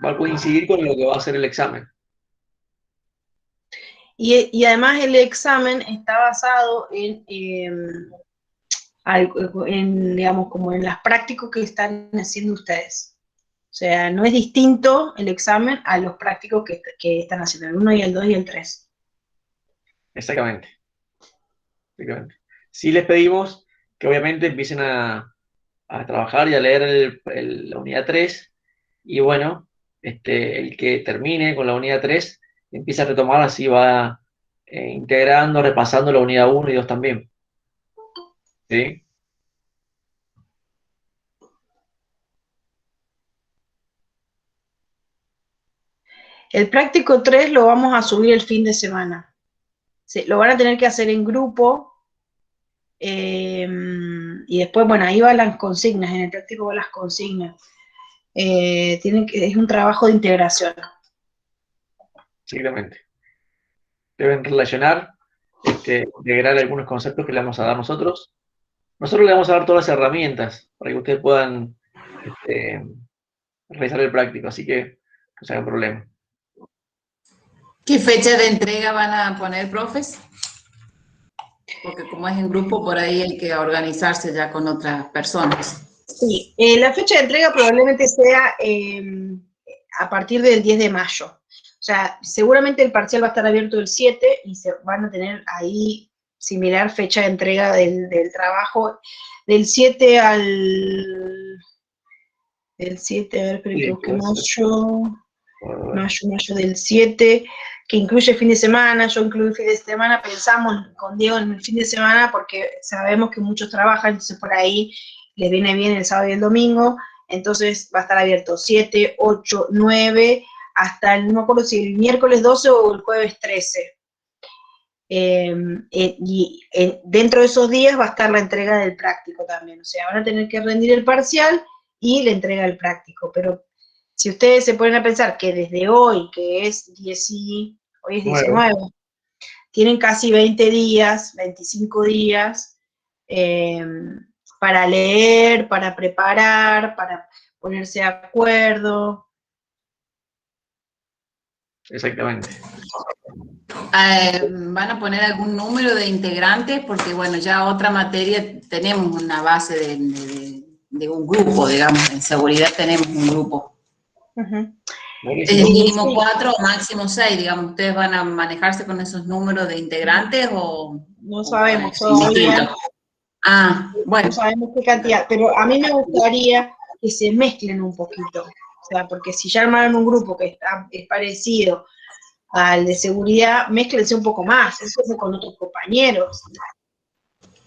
va a coincidir con lo que va a ser el examen. Y además el examen está basado digamos, como en las prácticas que están haciendo ustedes. O sea, no es distinto el examen a los prácticos que están haciendo, el 1 y el 2 y el 3. Exactamente. Sí les pedimos que obviamente empiecen a trabajar y a leer la unidad 3 y bueno, el que termine con la unidad 3 empieza a retomar, así va integrando, repasando la unidad 1 y 2 también. ¿Sí? El práctico 3 lo vamos a subir el fin de semana. Lo van a tener que hacer en grupo. Y después, bueno, ahí van las consignas, en el práctico van las consignas. Es un trabajo de integración. Exactamente. Deben relacionar, integrar algunos conceptos que le vamos a dar nosotros. Nosotros le vamos a dar todas las herramientas para que ustedes puedan realizar el práctico, así que no se hagan problema. ¿Qué fecha de entrega van a poner, profes? Porque como es en grupo, por ahí hay que organizarse ya con otras personas. Sí, la fecha de entrega probablemente sea a partir del 10 de mayo. O sea, seguramente el parcial va a estar abierto el 7 y se van a tener ahí similar fecha de entrega del trabajo del 7 al... Del 7, a ver, esperen que busque mayo del 7, que incluye fin de semana. Yo incluyo fin de semana, pensamos con Diego en el fin de semana porque sabemos que muchos trabajan, entonces por ahí les viene bien el sábado y el domingo, entonces va a estar abierto 7, 8, 9, hasta no me acuerdo si el miércoles 12 o el jueves 13. Dentro de esos días va a estar la entrega del práctico también, o sea, van a tener que rendir el parcial y la entrega del práctico, pero si ustedes se ponen a pensar que desde hoy, que es 19, tienen casi 20 días, 25 días, para leer, para preparar, para ponerse de acuerdo. Exactamente. ¿Van a poner algún número de integrantes? Porque, bueno, ya otra materia tenemos una base de un grupo, digamos, en seguridad tenemos un grupo. Mínimo 4 o máximo 6, digamos. ¿Ustedes van a manejarse con esos números de integrantes o...? No sabemos todavía. Bueno. No sabemos qué cantidad, pero a mí me gustaría que se mezclen un poquito. O sea, porque si ya armaron un grupo que es parecido al de seguridad, mézclense un poco más, eso con otros compañeros.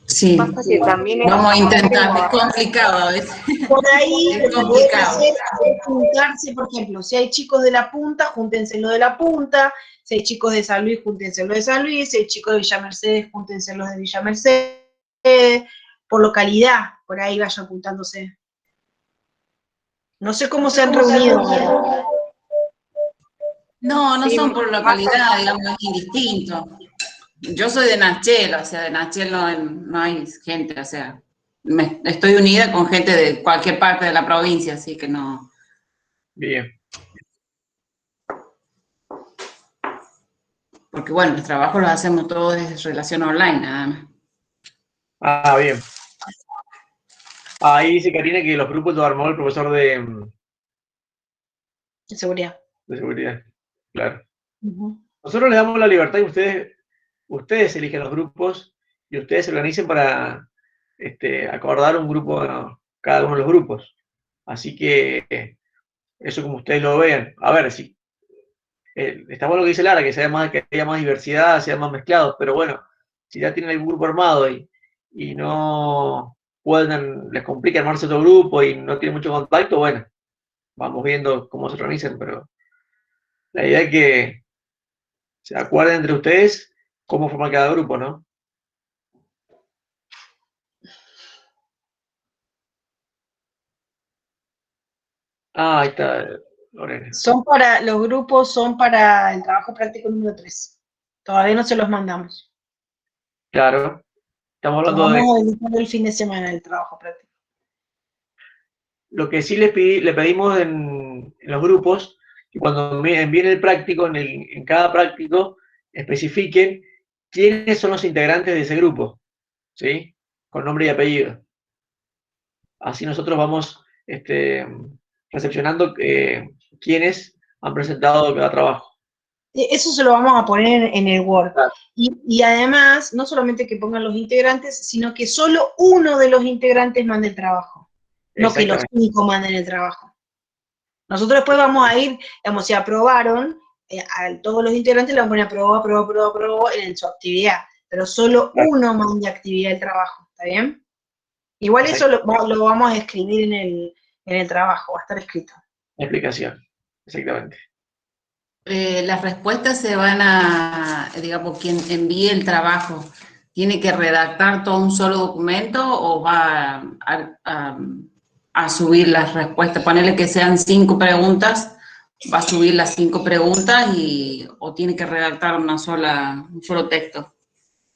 Sí, vamos a intentar, es complicado a veces. Por ahí es lo que pueden complicado. hacer es juntarse, por ejemplo, si hay chicos de la punta, júntense lo de la punta, si hay chicos de San Luis, júntense lo de San Luis, si hay chicos de Villa Mercedes, júntense los de Villa Mercedes, por localidad, por ahí vayan apuntándose. No sé cómo se han reunido ahora. No, no son por localidad, digamos, es indistinto. Yo soy de Nachel, o sea, de Nachel no hay gente, o sea, estoy unida con gente de cualquier parte de la provincia, así que no. Bien. Porque, bueno, los trabajos los hacemos todos desde relación online, nada más. Bien. Ahí dice Karina que los grupos los armó el profesor de seguridad. De seguridad, claro. Nosotros les damos la libertad y ustedes eligen los grupos y ustedes se organicen para acordar un grupo, cada uno de los grupos. Así que eso como ustedes lo vean. A ver, si está bueno lo que dice Lara, que haya más diversidad, sea más mezclados, pero bueno, si ya tienen algún grupo armado y no pueden, les complica armarse otro grupo y no tienen mucho contacto, bueno, vamos viendo cómo se organizan, pero la idea es que se acuerden entre ustedes cómo forma cada grupo, ¿no? Ahí está, Lorena. Los grupos son para el trabajo práctico número 3. Todavía no se los mandamos. Claro. Estamos hablando vamos a dedicar el fin de semana del trabajo práctico. Lo que sí le pedimos en los grupos, y cuando me envíen el práctico, en cada práctico, especifiquen quiénes son los integrantes de ese grupo, ¿sí? Con nombre y apellido. Así nosotros vamos recepcionando quiénes han presentado cada trabajo. Eso se lo vamos a poner en el Word. Claro. Y además, no solamente que pongan los integrantes, sino que solo uno de los integrantes mande el trabajo. No que los 5 manden el trabajo. Nosotros después vamos a ir, digamos, si aprobaron, a todos los integrantes le vamos a poner aprobó en su actividad. Pero solo uno mande actividad del trabajo, ¿está bien? Igual eso lo vamos a escribir en el trabajo, va a estar escrito. La explicación, exactamente. Las respuestas se van a, digamos, quien envíe el trabajo, ¿tiene que redactar todo un solo documento o va a subir las respuestas? Ponerle que sean 5 preguntas, va a subir las 5 preguntas o tiene que redactar un solo texto.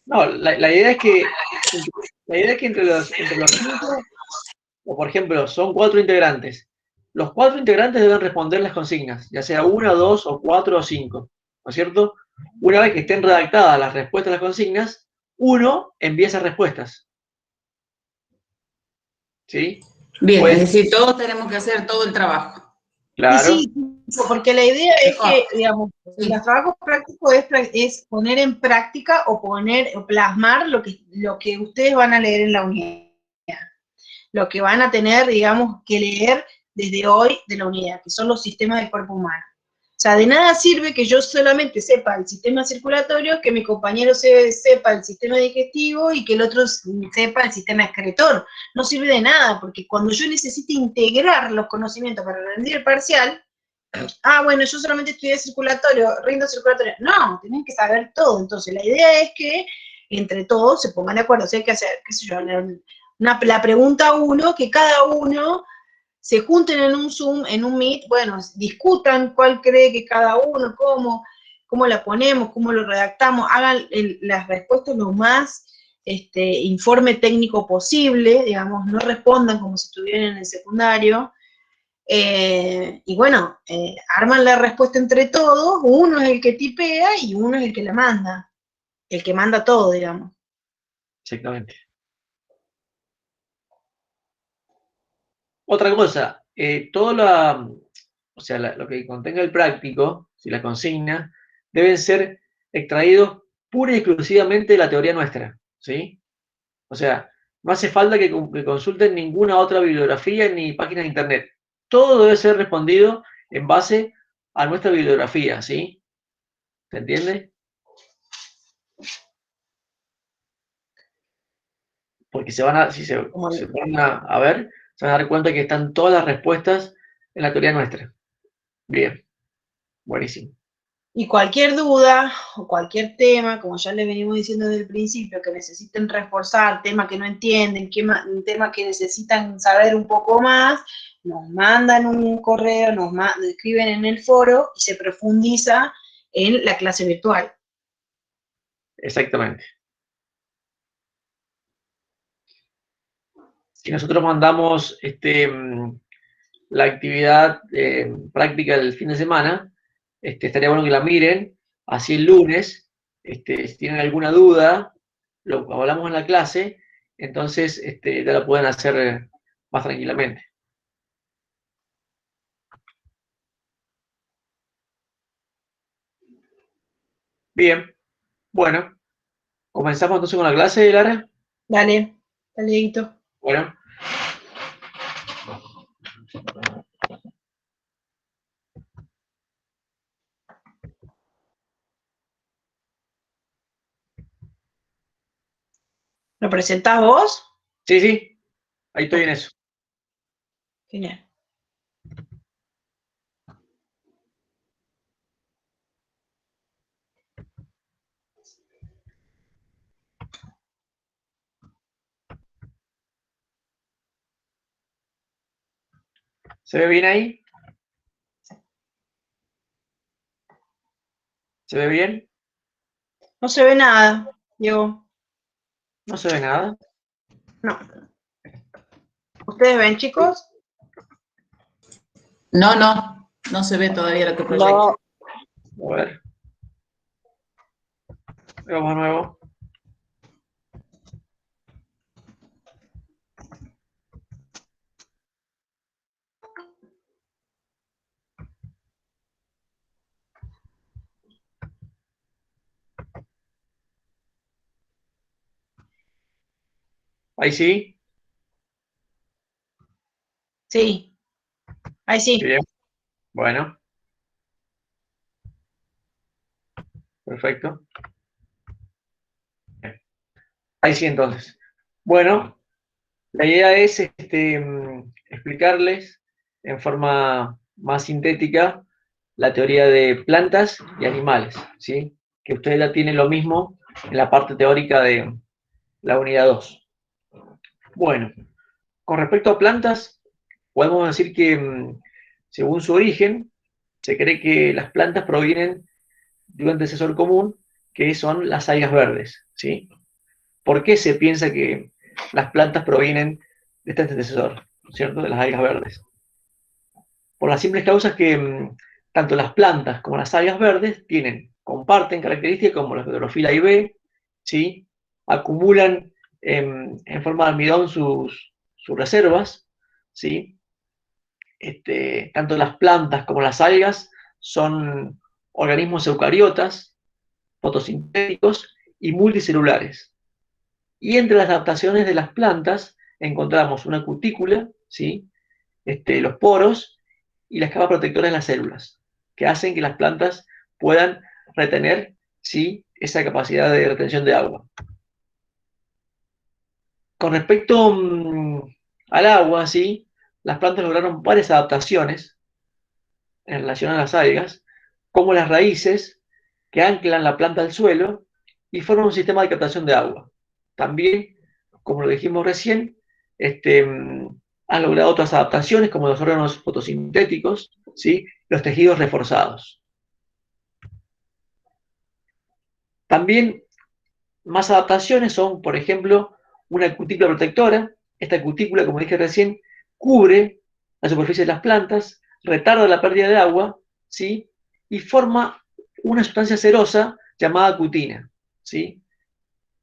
No, la idea es que entre los 5, o por ejemplo, son 4 integrantes. Los 4 integrantes deben responder las consignas, ya sea 1, 2, o 4 o 5, ¿no es cierto? Una vez que estén redactadas las respuestas a las consignas, uno envía esas respuestas. ¿Sí? Bien, pues, es decir, todos tenemos que hacer todo el trabajo. Claro. Sí, porque la idea es que, digamos, los trabajos prácticos es poner en práctica o plasmar lo que ustedes van a leer en la unidad. Lo que van a tener, digamos, que leer desde hoy de la unidad, que son los sistemas del cuerpo humano. O sea, de nada sirve que yo solamente sepa el sistema circulatorio, que mi compañero sepa el sistema digestivo y que el otro sepa el sistema excretor. No sirve de nada, porque cuando yo necesite integrar los conocimientos para rendir el parcial, bueno, yo solamente estudié circulatorio, rindo circulatorio. No, tienen que saber todo. Entonces, la idea es que entre todos se pongan de acuerdo. O sea, hay que hacer, qué sé yo, la pregunta 1, que cada uno se junten en un Zoom, en un Meet, bueno, discutan cuál cree que cada uno, cómo la ponemos, cómo lo redactamos, hagan las respuestas lo más informe técnico posible, digamos, no respondan como si estuvieran en el secundario, y bueno, arman la respuesta entre todos, uno es el que tipea y uno es el que la manda, el que manda todo, digamos. Exactamente. Otra cosa, lo que contenga el práctico, si la consigna, deben ser extraídos pura y exclusivamente de la teoría nuestra, ¿sí? O sea, no hace falta que consulten ninguna otra bibliografía ni página de internet. Todo debe ser respondido en base a nuestra bibliografía, ¿sí? ¿Se entiende? Porque si se ponen a ver, se van a dar cuenta que están todas las respuestas en la teoría nuestra. Bien, buenísimo. Y cualquier duda o cualquier tema, como ya les venimos diciendo desde el principio, que necesiten reforzar, tema que no entienden, un tema que necesitan saber un poco más, nos mandan un correo, nos escriben en el foro y se profundiza en la clase virtual. Exactamente. Si nosotros mandamos la actividad práctica del fin de semana, estaría bueno que la miren, así el lunes, si tienen alguna duda, lo hablamos en la clase, entonces ya lo pueden hacer más tranquilamente. Bien, bueno, comenzamos entonces con la clase, Lara. Dale, Dieguito. Bueno. ¿Lo presentás vos? Sí, sí, ahí estoy en eso. Genial. ¿Se ve bien ahí? ¿Se ve bien? No se ve nada, Diego. No se ve nada. No. ¿Ustedes ven, chicos? No. No se ve todavía lo que proyecta. No. A ver. Vamos de nuevo. Ahí sí. Sí. Ahí sí. Bien. Bueno. Perfecto. Bien. Ahí sí, entonces. Bueno, la idea es explicarles en forma más sintética la teoría de plantas y animales, ¿sí? Que ustedes ya tienen lo mismo en la parte teórica de la unidad 2. Bueno, con respecto a plantas, podemos decir que, según su origen, se cree que las plantas provienen de un antecesor común, que son las algas verdes, ¿sí? ¿Por qué se piensa que las plantas provienen de este antecesor, ¿cierto? De las algas verdes. Por las simples causas que tanto las plantas como las algas verdes comparten características como la clorofila y B, ¿sí? Acumulan en forma de almidón sus reservas, ¿sí? Tanto las plantas como las algas son organismos eucariotas, fotosintéticos y multicelulares. Y entre las adaptaciones de las plantas encontramos una cutícula, ¿sí? Los poros y las capas protectoras de las células, que hacen que las plantas puedan retener, ¿sí?, esa capacidad de retención de agua. Con respecto al agua, ¿sí?, las plantas lograron varias adaptaciones en relación a las algas, como las raíces que anclan la planta al suelo y forman un sistema de captación de agua. También, como lo dijimos recién, han logrado otras adaptaciones como los órganos fotosintéticos, ¿sí?, los tejidos reforzados. También más adaptaciones son, por ejemplo, una cutícula protectora. Esta cutícula, como dije recién, cubre la superficie de las plantas, retarda la pérdida de agua, ¿sí?, y forma una sustancia cerosa llamada cutina, ¿sí?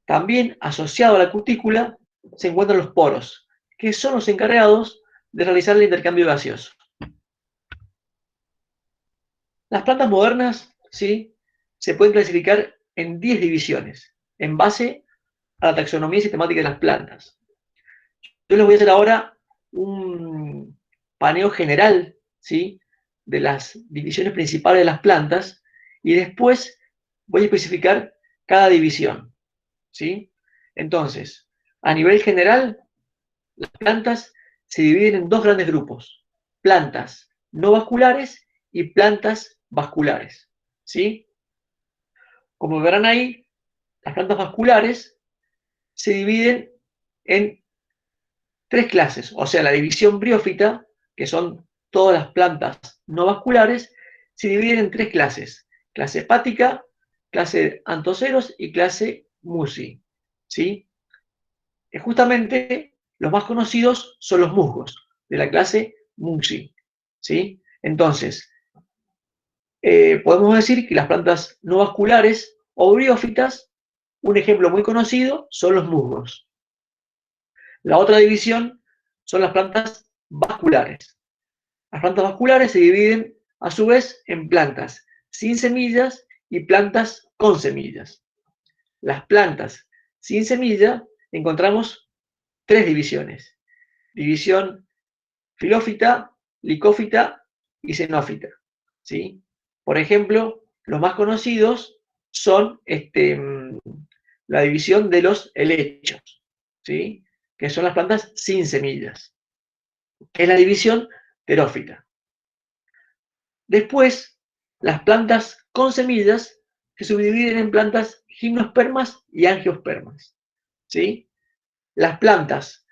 También asociado a la cutícula se encuentran los poros, que son los encargados de realizar el intercambio gaseoso. Las plantas modernas, ¿sí?, se pueden clasificar en 10 divisiones, en base a la taxonomía sistemática de las plantas. Yo les voy a hacer ahora un paneo general, ¿sí?, de las divisiones principales de las plantas, y después voy a especificar cada división, ¿sí? Entonces, a nivel general, las plantas se dividen en dos grandes grupos: plantas no vasculares y plantas vasculares, ¿sí? Como verán ahí, las plantas vasculares se dividen en tres clases, o sea, la división briófita, que son todas las plantas no vasculares, se dividen en tres clases: clase hepática, clase anthoceros y clase musi, ¿sí? Justamente los más conocidos son los musgos, de la clase musi, ¿sí? Entonces, podemos decir que las plantas no vasculares o briófitas, un ejemplo muy conocido son los musgos. La otra división son las plantas vasculares. Las plantas vasculares se dividen a su vez en plantas sin semillas y plantas con semillas. Las plantas sin semilla encontramos tres divisiones: división filófita, licófita y xenófita, ¿sí? Por ejemplo, los más conocidos son la división de los helechos, ¿sí?, que son las plantas sin semillas, que es la división terófita. Después, las plantas con semillas se subdividen en plantas gimnospermas y angiospermas, ¿sí? Las plantas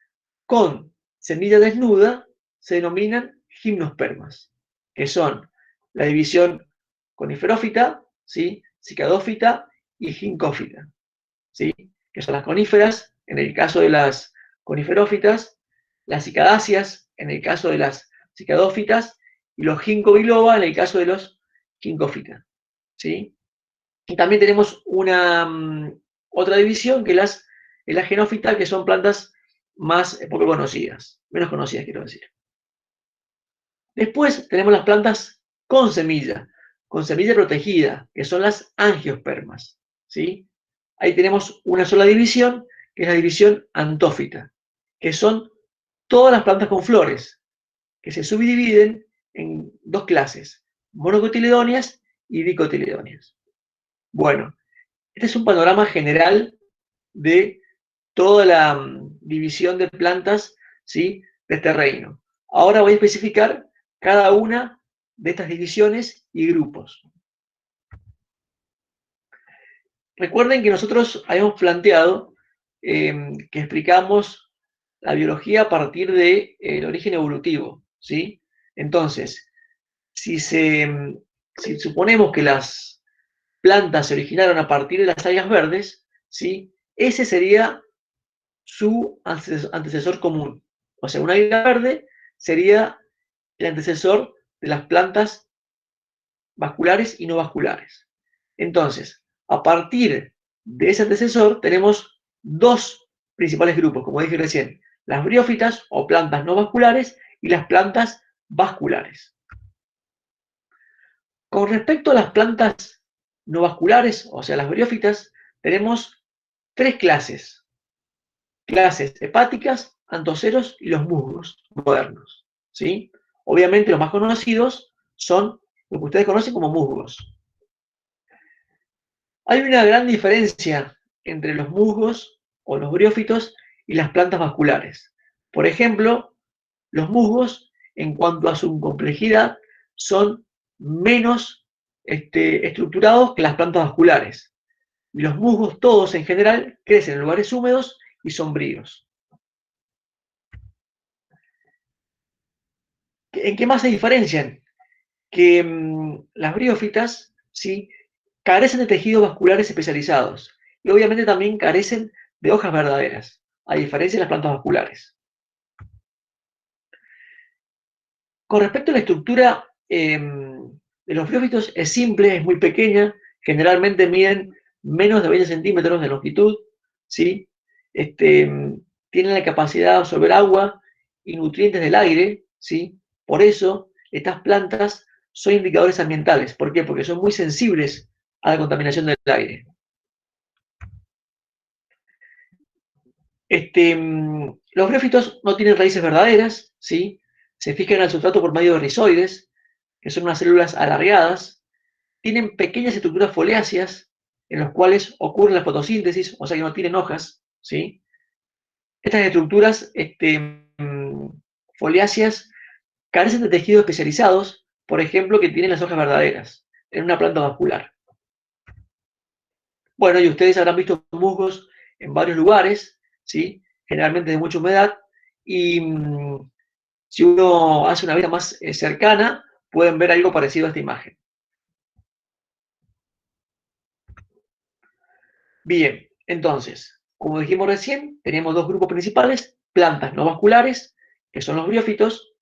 con semilla desnuda se denominan gimnospermas, que son la división coniferófita, ¿sí?, cicadófita y ginkgófita, ¿sí?, que son las coníferas en el caso de las coniferófitas, las cicadáceas en el caso de las cicadófitas y los ginkgo biloba en el caso de los ginkgophyta, ¿sí? Y también tenemos una otra división que es la genófita, que son plantas más poco conocidas, menos conocidas quiero decir. Después tenemos las plantas con semilla protegida, que son las angiospermas, ¿sí? Ahí tenemos una sola división, que es la división antófita, que son todas las plantas con flores, que se subdividen en dos clases, monocotiledóneas y dicotiledóneas. Bueno, este es un panorama general de toda la división de plantas, ¿sí?, de este reino. Ahora voy a especificar cada una de estas divisiones y grupos. Recuerden que nosotros habíamos planteado que explicamos la biología a partir del origen evolutivo, ¿sí? Entonces, si suponemos que las plantas se originaron a partir de las algas verdes, ¿sí?, ese sería su antecesor común. O sea, una alga verde sería el antecesor de las plantas vasculares y no vasculares. Entonces, a partir de ese antecesor tenemos dos principales grupos, como dije recién, las briófitas o plantas no vasculares y las plantas vasculares. Con respecto a las plantas no vasculares, o sea, las briófitas, tenemos tres clases. Clases hepáticas, antoceros y los musgos modernos, ¿sí? Obviamente los más conocidos son lo que ustedes conocen como musgos. Hay una gran diferencia entre los musgos o los briófitos y las plantas vasculares. Por ejemplo, los musgos, en cuanto a su complejidad, son menos estructurados que las plantas vasculares. Y los musgos todos en general crecen en lugares húmedos y sombríos. ¿En qué más se diferencian? Que las briófitas, ¿sí?, carecen de tejidos vasculares especializados y obviamente también carecen de hojas verdaderas, a diferencia de las plantas vasculares. Con respecto a la estructura de los briófitos, es simple, es muy pequeña, generalmente miden menos de 20 centímetros de longitud, ¿sí? Tienen la capacidad de absorber agua y nutrientes del aire, ¿sí? Por eso, estas plantas son indicadores ambientales. ¿Por qué? Porque son muy sensibles a la contaminación del aire. Los briófitos no tienen raíces verdaderas, ¿sí? Se fijan al sustrato por medio de rizoides, que son unas células alargadas. Tienen pequeñas estructuras foliáceas en las cuales ocurre la fotosíntesis, o sea que no tienen hojas, ¿sí? Estas estructuras foliáceas carecen de tejidos especializados, por ejemplo, que tienen las hojas verdaderas en una planta vascular. Bueno, y ustedes habrán visto musgos en varios lugares, ¿sí? Generalmente de mucha humedad, y si uno hace una vista más cercana, pueden ver algo parecido a esta imagen. Bien, entonces, como dijimos recién, tenemos dos grupos principales, plantas no vasculares, que son los briófitos,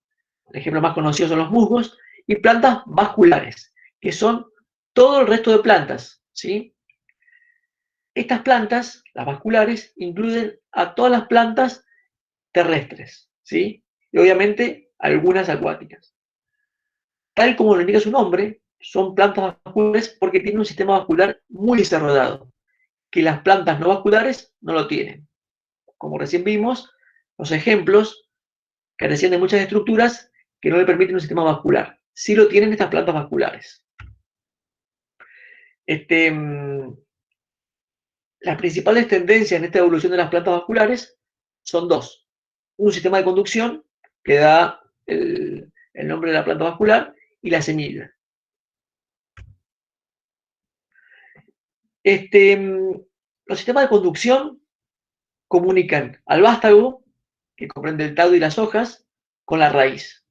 el ejemplo más conocido son los musgos, y plantas vasculares, que son todo el resto de plantas, ¿sí? Estas plantas, las vasculares, incluyen a todas las plantas terrestres, ¿sí? Y obviamente algunas acuáticas. Tal como lo indica su nombre, son plantas vasculares porque tienen un sistema vascular muy desarrollado, que las plantas no vasculares no lo tienen. Como recién vimos, los ejemplos carecían de muchas estructuras que no le permiten un sistema vascular. Sí lo tienen estas plantas vasculares. Las principales tendencias en esta evolución de las plantas vasculares son dos. Un sistema de conducción, que da el nombre de la planta vascular, y la semilla. Los sistemas de conducción comunican al vástago, que comprende el tallo y las hojas, con la raíz.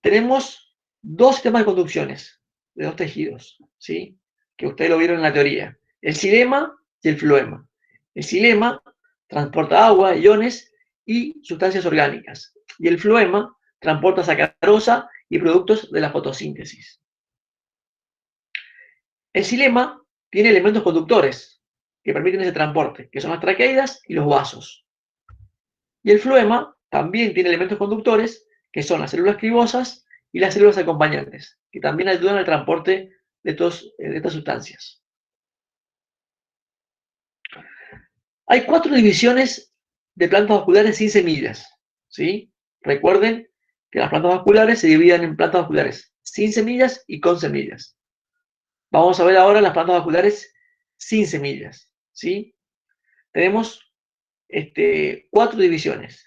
Tenemos dos sistemas de conducciones de dos tejidos, ¿sí?, que ustedes lo vieron en la teoría. El xilema y el floema. El xilema transporta agua, iones y sustancias orgánicas. Y el floema transporta sacarosa y productos de la fotosíntesis. El xilema tiene elementos conductores que permiten ese transporte, que son las traqueidas y los vasos. Y el floema también tiene elementos conductores, que son las células cribosas y las células acompañantes, que también ayudan al transporte de estas sustancias. Hay 4 divisiones de plantas vasculares sin semillas, ¿sí? Recuerden que las plantas vasculares se dividen en plantas vasculares sin semillas y con semillas. Vamos a ver ahora las plantas vasculares sin semillas, ¿sí? Tenemos 4 divisiones.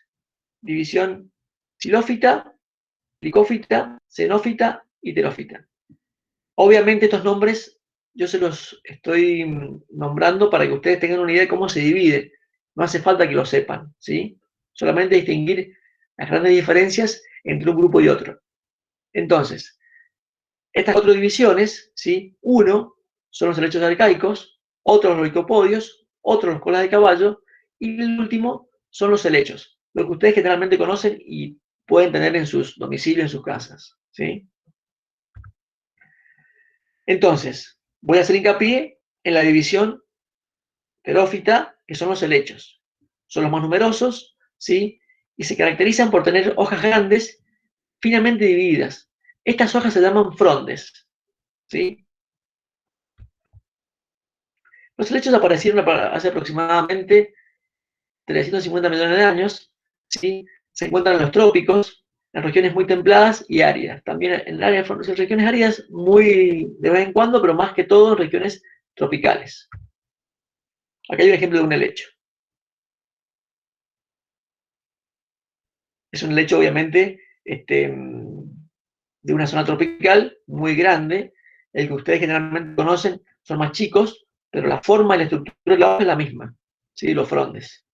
División xilófita, licófita, xenófita y terófita. Obviamente estos nombres yo se los estoy nombrando para que ustedes tengan una idea de cómo se divide. No hace falta que lo sepan, ¿sí? Solamente distinguir las grandes diferencias entre un grupo y otro. Entonces, estas 4 divisiones, ¿sí? Uno son los helechos arcaicos, otros los licopodios, otros los colas de caballo, y el último son los helechos, lo que ustedes generalmente conocen y pueden tener en sus domicilios, en sus casas, ¿sí? Entonces, voy a hacer hincapié en la división terófita, que son los helechos. Son los más numerosos, ¿sí? Y se caracterizan por tener hojas grandes, finamente divididas. Estas hojas se llaman frondes, ¿sí? Los helechos aparecieron hace aproximadamente 350 millones de años, ¿sí? Se encuentran en los trópicos, en regiones muy templadas y áridas. También en regiones áridas muy de vez en cuando, pero más que todo en regiones tropicales. Acá hay un ejemplo de un helecho. Es un helecho, obviamente, de una zona tropical muy grande. El que ustedes generalmente conocen son más chicos, pero la forma y la estructura de la hoja es la misma, ¿sí? Los frondes.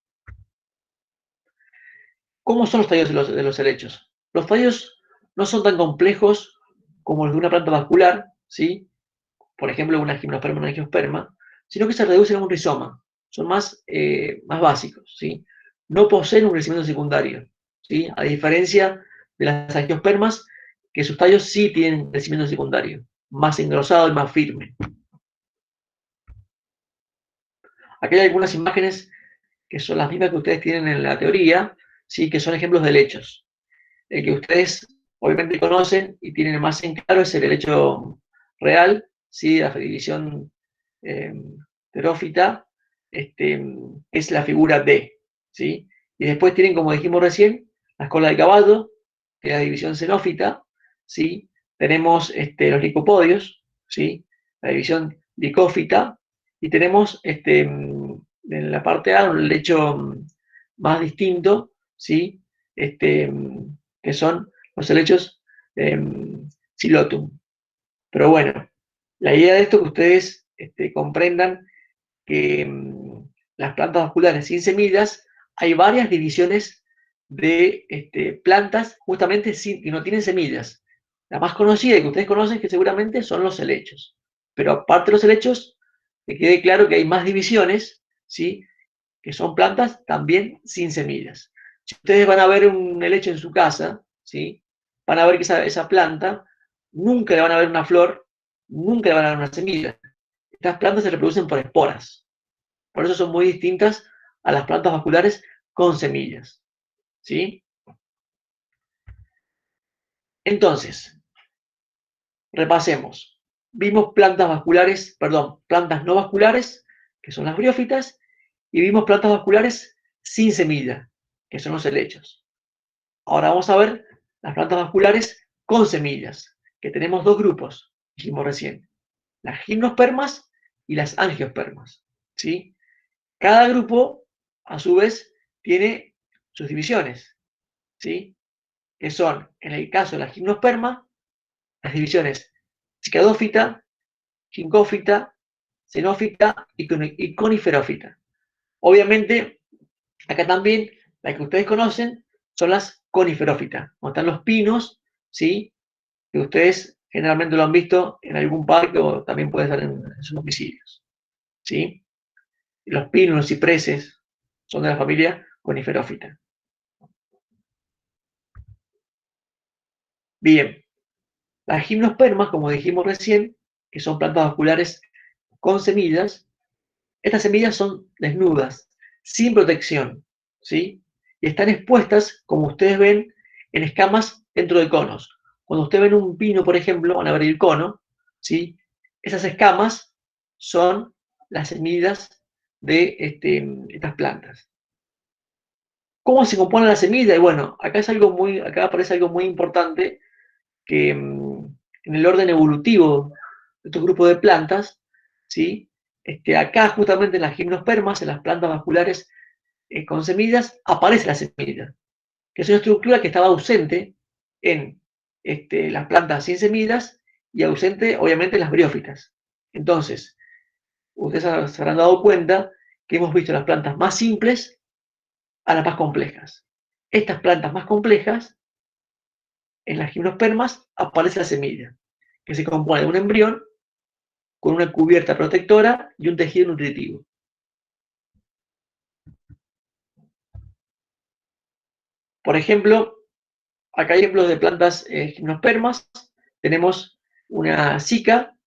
¿Cómo son los tallos de los helechos? Los tallos no son tan complejos como los de una planta vascular, ¿sí? Por ejemplo, una gimnosperma, una angiosperma, sino que se reducen a un rizoma. Son más básicos, ¿sí? No poseen un crecimiento secundario, ¿sí? A diferencia de las angiospermas, que sus tallos sí tienen crecimiento secundario, más engrosado y más firme. Aquí hay algunas imágenes que son las mismas que ustedes tienen en la teoría, ¿sí? Que son ejemplos de helechos. El que ustedes obviamente conocen y tienen más en claro es el helecho real, ¿sí? La división terófita, es la figura D, ¿sí? Y después tienen, como dijimos recién, la cola de caballo, que es la división xenófita, ¿sí? Tenemos los licopodios, ¿sí? La división licófita, y tenemos en la parte A un helecho más distinto, ¿sí? Que son los helechos Xylotum. Pero bueno, la idea de esto es que ustedes comprendan que las plantas vasculares sin semillas hay varias divisiones de plantas justamente que no tienen semillas. La más conocida y que ustedes conocen que seguramente son los helechos. Pero aparte de los helechos, que quede claro que hay más divisiones, ¿sí? Que son plantas también sin semillas. Si ustedes van a ver un helecho en su casa, ¿sí? Van a ver que esa planta nunca le van a ver una flor, nunca le van a ver una semilla. Estas plantas se reproducen por esporas. Por eso son muy distintas a las plantas vasculares con semillas, ¿sí? Entonces, repasemos. Vimos plantas no vasculares, que son las briófitas, y vimos plantas vasculares sin semilla, que son los helechos. Ahora vamos a ver las plantas vasculares con semillas, que tenemos 2 grupos, dijimos recién, las gimnospermas y las angiospermas, ¿sí? Cada grupo, a su vez, tiene sus divisiones, ¿sí? Que son, en el caso de la gimnosperma, las divisiones cicadófita, ginkgófita, xenófita y coniferófita. Obviamente, acá también, las que ustedes conocen son las coniferófitas, donde están los pinos, ¿sí? Que ustedes generalmente lo han visto en algún parque o también puede estar en sus domicilios, ¿sí? Los pinos, los cipreses, son de la familia coniferófita. Bien, las gimnospermas, como dijimos recién, que son plantas vasculares con semillas, estas semillas son desnudas, sin protección, ¿sí? Y están expuestas, como ustedes ven, en escamas dentro de conos. Cuando ustedes ven un pino, por ejemplo, van a ver el cono, ¿sí? Esas escamas son las semillas de estas plantas. ¿Cómo se compone la semilla? Y bueno, acá aparece algo muy importante que en el orden evolutivo de estos grupos de plantas, ¿sí? Acá justamente en las gimnospermas, en las plantas vasculares con semillas, aparece la semilla, que es una estructura que estaba ausente en las plantas sin semillas y ausente, obviamente, en las briófitas. Entonces, ustedes se habrán dado cuenta que hemos visto las plantas más simples a las más complejas. Estas plantas más complejas, en las gimnospermas, aparece la semilla, que se compone de un embrión con una cubierta protectora y un tejido nutritivo. Por ejemplo, acá hay ejemplos de plantas gimnospermas. Tenemos una cica,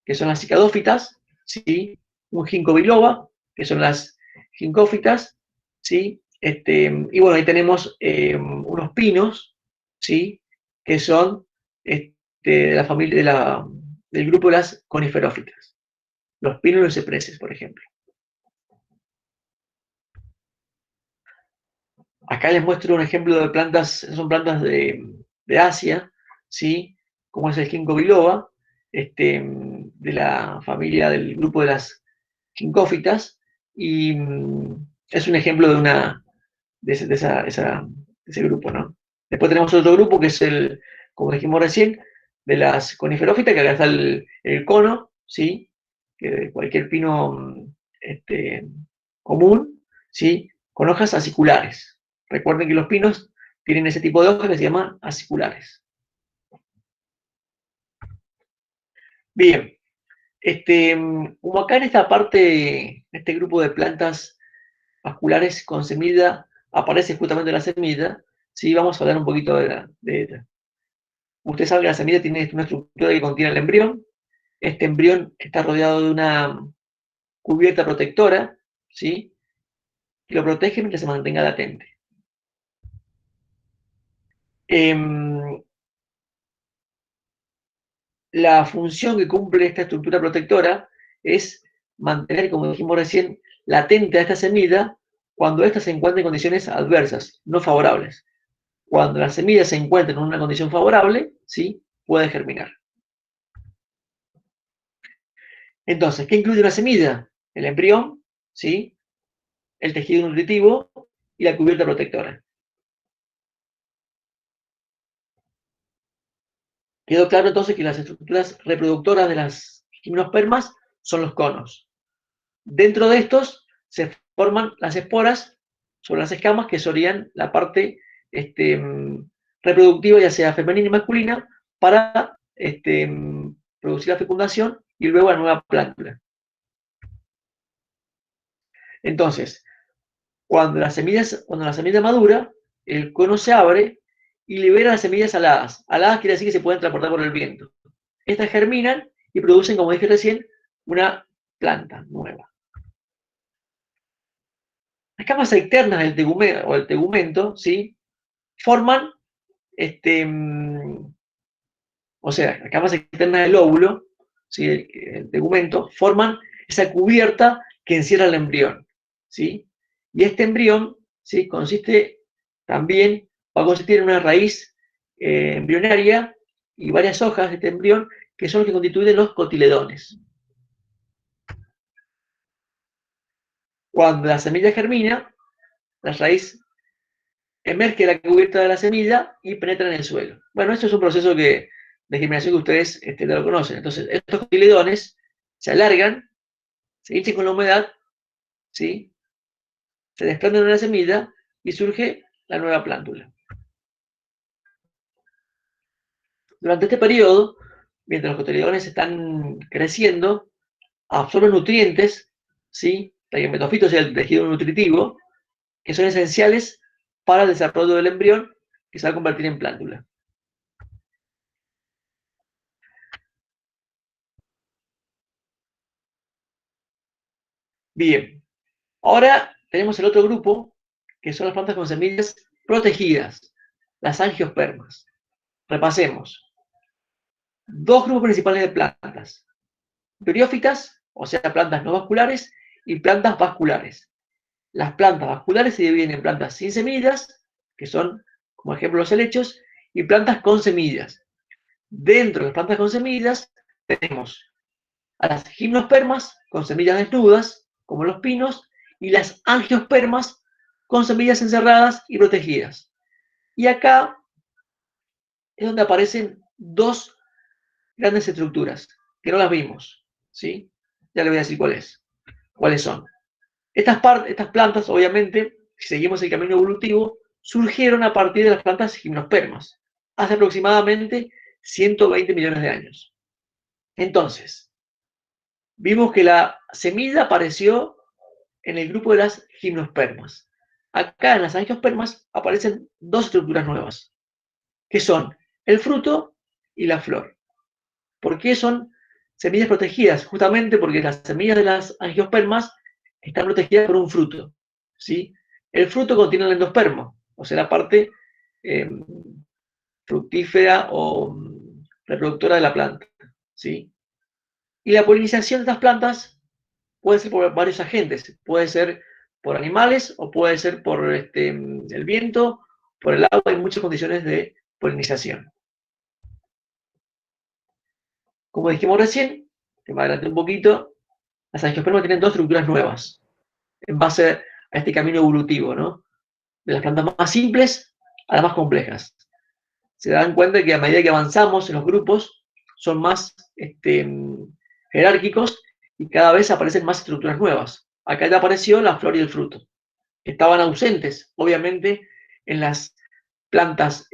que son las cicadófitas, ¿sí? Un ginkgo biloba, que son las ginkófitas, ¿sí? Y bueno, ahí tenemos unos pinos, ¿sí? Que son de la familia, del grupo de las coniferófitas. Los pinos y los cipreses, por ejemplo. Acá les muestro un ejemplo de plantas, son plantas de Asia, ¿sí? Como es el ginkgo biloba, de la familia del grupo de las ginkófitas, y es un ejemplo de ese grupo, ¿no? Después tenemos otro grupo que es como dijimos recién, de las coniferófitas, que acá está el cono, ¿sí? Que de cualquier pino común, ¿sí? Con hojas aciculares. Recuerden que los pinos tienen ese tipo de hojas que se llaman aciculares. Bien, como acá en esta parte, este grupo de plantas vasculares con semilla, aparece justamente la semilla, sí, vamos a hablar un poquito de ella. Usted sabe que la semilla tiene una estructura que contiene el embrión. Este embrión está rodeado de una cubierta protectora, ¿sí? Que lo protege mientras se mantenga latente. La función que cumple esta estructura protectora es mantener, como dijimos recién, latente a esta semilla cuando ésta se encuentra en condiciones adversas, no favorables. Cuando la semilla se encuentra en una condición favorable, ¿sí? Puede germinar. Entonces, ¿qué incluye una semilla? El embrión, ¿sí? El tejido nutritivo y la cubierta protectora. Quedó claro entonces que las estructuras reproductoras de las gimnospermas son los conos. Dentro de estos se forman las esporas sobre las escamas, que serían la parte reproductiva, ya sea femenina y masculina, para producir la fecundación y luego la nueva plántula. Entonces, cuando la semilla madura, el cono se abre y libera las semillas aladas. Aladas quiere decir que se pueden transportar por el viento. Estas germinan y producen, como dije recién, una planta nueva. Las capas externas del tegumento, o el tegumento, ¿sí? Forman, o sea, las capas externas del óvulo, ¿sí? El tegumento, forman esa cubierta que encierra el embrión, ¿sí? Y este embrión, ¿sí? Va a consistir en una raíz embrionaria y varias hojas de este embrión que son los que constituyen los cotiledones. Cuando la semilla germina, la raíz emerge de la cubierta de la semilla y penetra en el suelo. Bueno, esto es un proceso de germinación que ustedes ya lo conocen. Entonces, estos cotiledones se alargan, se hinchan con la humedad, ¿sí? Se desprenden de la semilla y surge la nueva plántula. Durante este periodo, mientras los cotiledones están creciendo, absorben nutrientes, ¿sí? El metofito, o sea, el tejido nutritivo, que son esenciales para el desarrollo del embrión, que se va a convertir en plántula. Bien. Ahora tenemos el otro grupo, que son las plantas con semillas protegidas, las angiospermas. Repasemos. Dos grupos principales de plantas. Briófitas, o sea, plantas no vasculares, y plantas vasculares. Las plantas vasculares se dividen en plantas sin semillas, que son, como ejemplo, los helechos, y plantas con semillas. Dentro de las plantas con semillas tenemos a las gimnospermas con semillas desnudas, como los pinos, y las angiospermas con semillas encerradas y protegidas. Y acá es donde aparecen dos grandes estructuras, que no las vimos, ¿sí? Ya le voy a decir cuáles son. Estas plantas, obviamente, si seguimos el camino evolutivo, surgieron a partir de las plantas gimnospermas, hace aproximadamente 120 millones de años. Entonces, vimos que la semilla apareció en el grupo de las gimnospermas. Acá en las angiospermas aparecen dos estructuras nuevas, que son el fruto y la flor. ¿Por qué son semillas protegidas? Justamente porque las semillas de las angiospermas están protegidas por un fruto, ¿sí? El fruto contiene el endospermo, o sea, la parte fructífera o reproductora de la planta, ¿sí? Y la polinización de estas plantas puede ser por varios agentes, puede ser por animales o puede ser por el viento, por el agua, hay muchas condiciones de polinización. Como dijimos recién, que me adelanté un poquito, las angiospermas tienen dos estructuras nuevas, en base a este camino evolutivo, ¿no? De las plantas más simples a las más complejas. Se dan cuenta que a medida que avanzamos en los grupos, son más jerárquicos y cada vez aparecen más estructuras nuevas. Acá ya apareció la flor y el fruto. Estaban ausentes, obviamente, en las plantas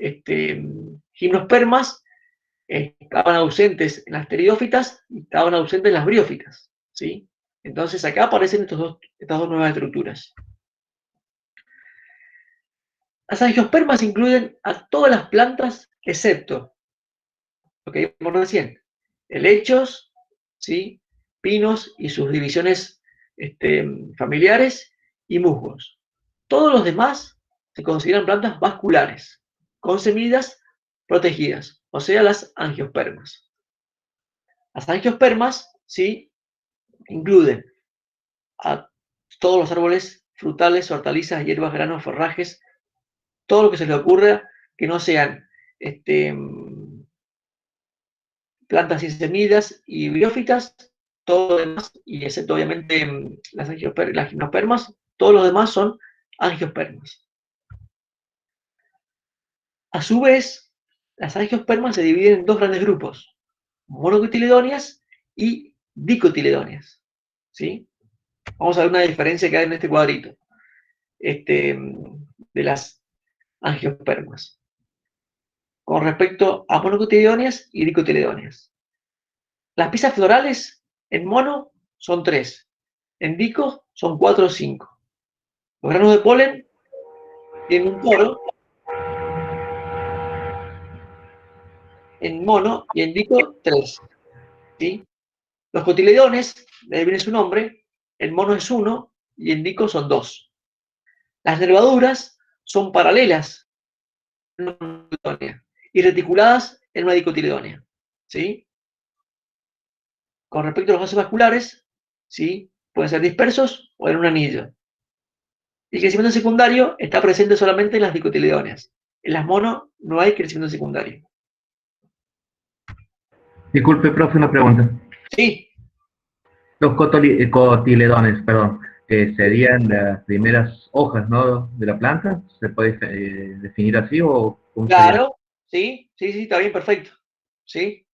gimnospermas, estaban ausentes en las pteridófitas y estaban ausentes en las briófitas, ¿sí? Entonces acá aparecen estas dos nuevas estructuras. Las angiospermas incluyen a todas las plantas excepto lo que vimos recién, helechos, ¿sí? Pinos y sus divisiones familiares y musgos. Todos los demás se consideran plantas vasculares, con semillas protegidas, o sea, las angiospermas. Las angiospermas, ¿sí? Incluyen a todos los árboles frutales, hortalizas, hierbas, granos, forrajes, todo lo que se les ocurra que no sean plantas sin semillas y biófitas, todo lo demás, y excepto obviamente las gimnospermas, todos los demás son angiospermas. A su vez, las angiospermas se dividen en dos grandes grupos, monocotiledóneas y dicotiledóneas, ¿sí? Vamos a ver una diferencia que hay en este cuadrito de las angiospermas con respecto a monocotiledóneas y dicotiledóneas. Las piezas florales en mono son 3, en dico son 4 o 5. Los granos de polen tienen un poro en mono y en dico 3, ¿sí? Los cotiledones, de ahí viene su nombre, en mono es 1 y en dico son 2. Las nervaduras son paralelas en una monocotiledónea y reticuladas en una dicotiledónea, ¿sí? Con respecto a los vasos vasculares, ¿sí? Pueden ser dispersos o en un anillo. El crecimiento secundario está presente solamente en las dicotiledóneas. En las mono no hay crecimiento secundario. Disculpe, profe, una pregunta. Sí. Los cotiledones, perdón, serían las primeras hojas, ¿no?, de la planta. ¿Se puede definir así o cómo sería? Claro, sí, está bien, perfecto. Sí,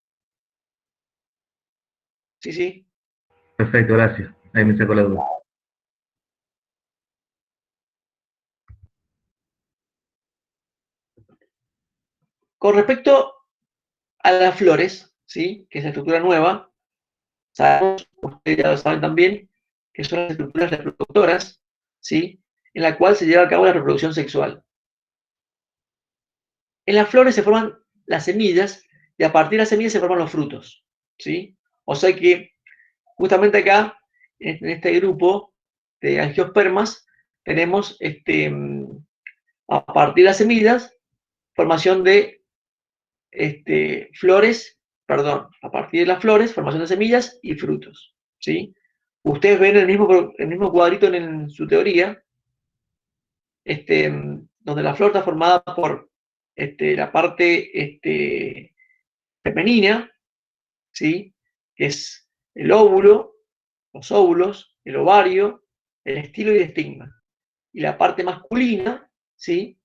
sí. Perfecto, gracias. Ahí me sacó la duda. Con respecto a las flores, ¿sí? Que es la estructura nueva, sabemos, ustedes ya lo saben también, que son las estructuras reproductoras, ¿sí? En la cual se lleva a cabo la reproducción sexual. En las flores se forman las semillas y a partir de las semillas se forman los frutos, ¿sí? O sea que justamente acá, en este grupo, angiospermas, tenemos a partir de las semillas, formación de flores, perdón, a partir de las flores, formación de semillas y frutos, ¿sí? Ustedes ven el mismo cuadrito en su teoría, donde la flor está formada por la parte femenina, ¿sí? Que es el óvulo, los óvulos, el ovario, el estilo y el estigma. Y la parte masculina, ¿sí?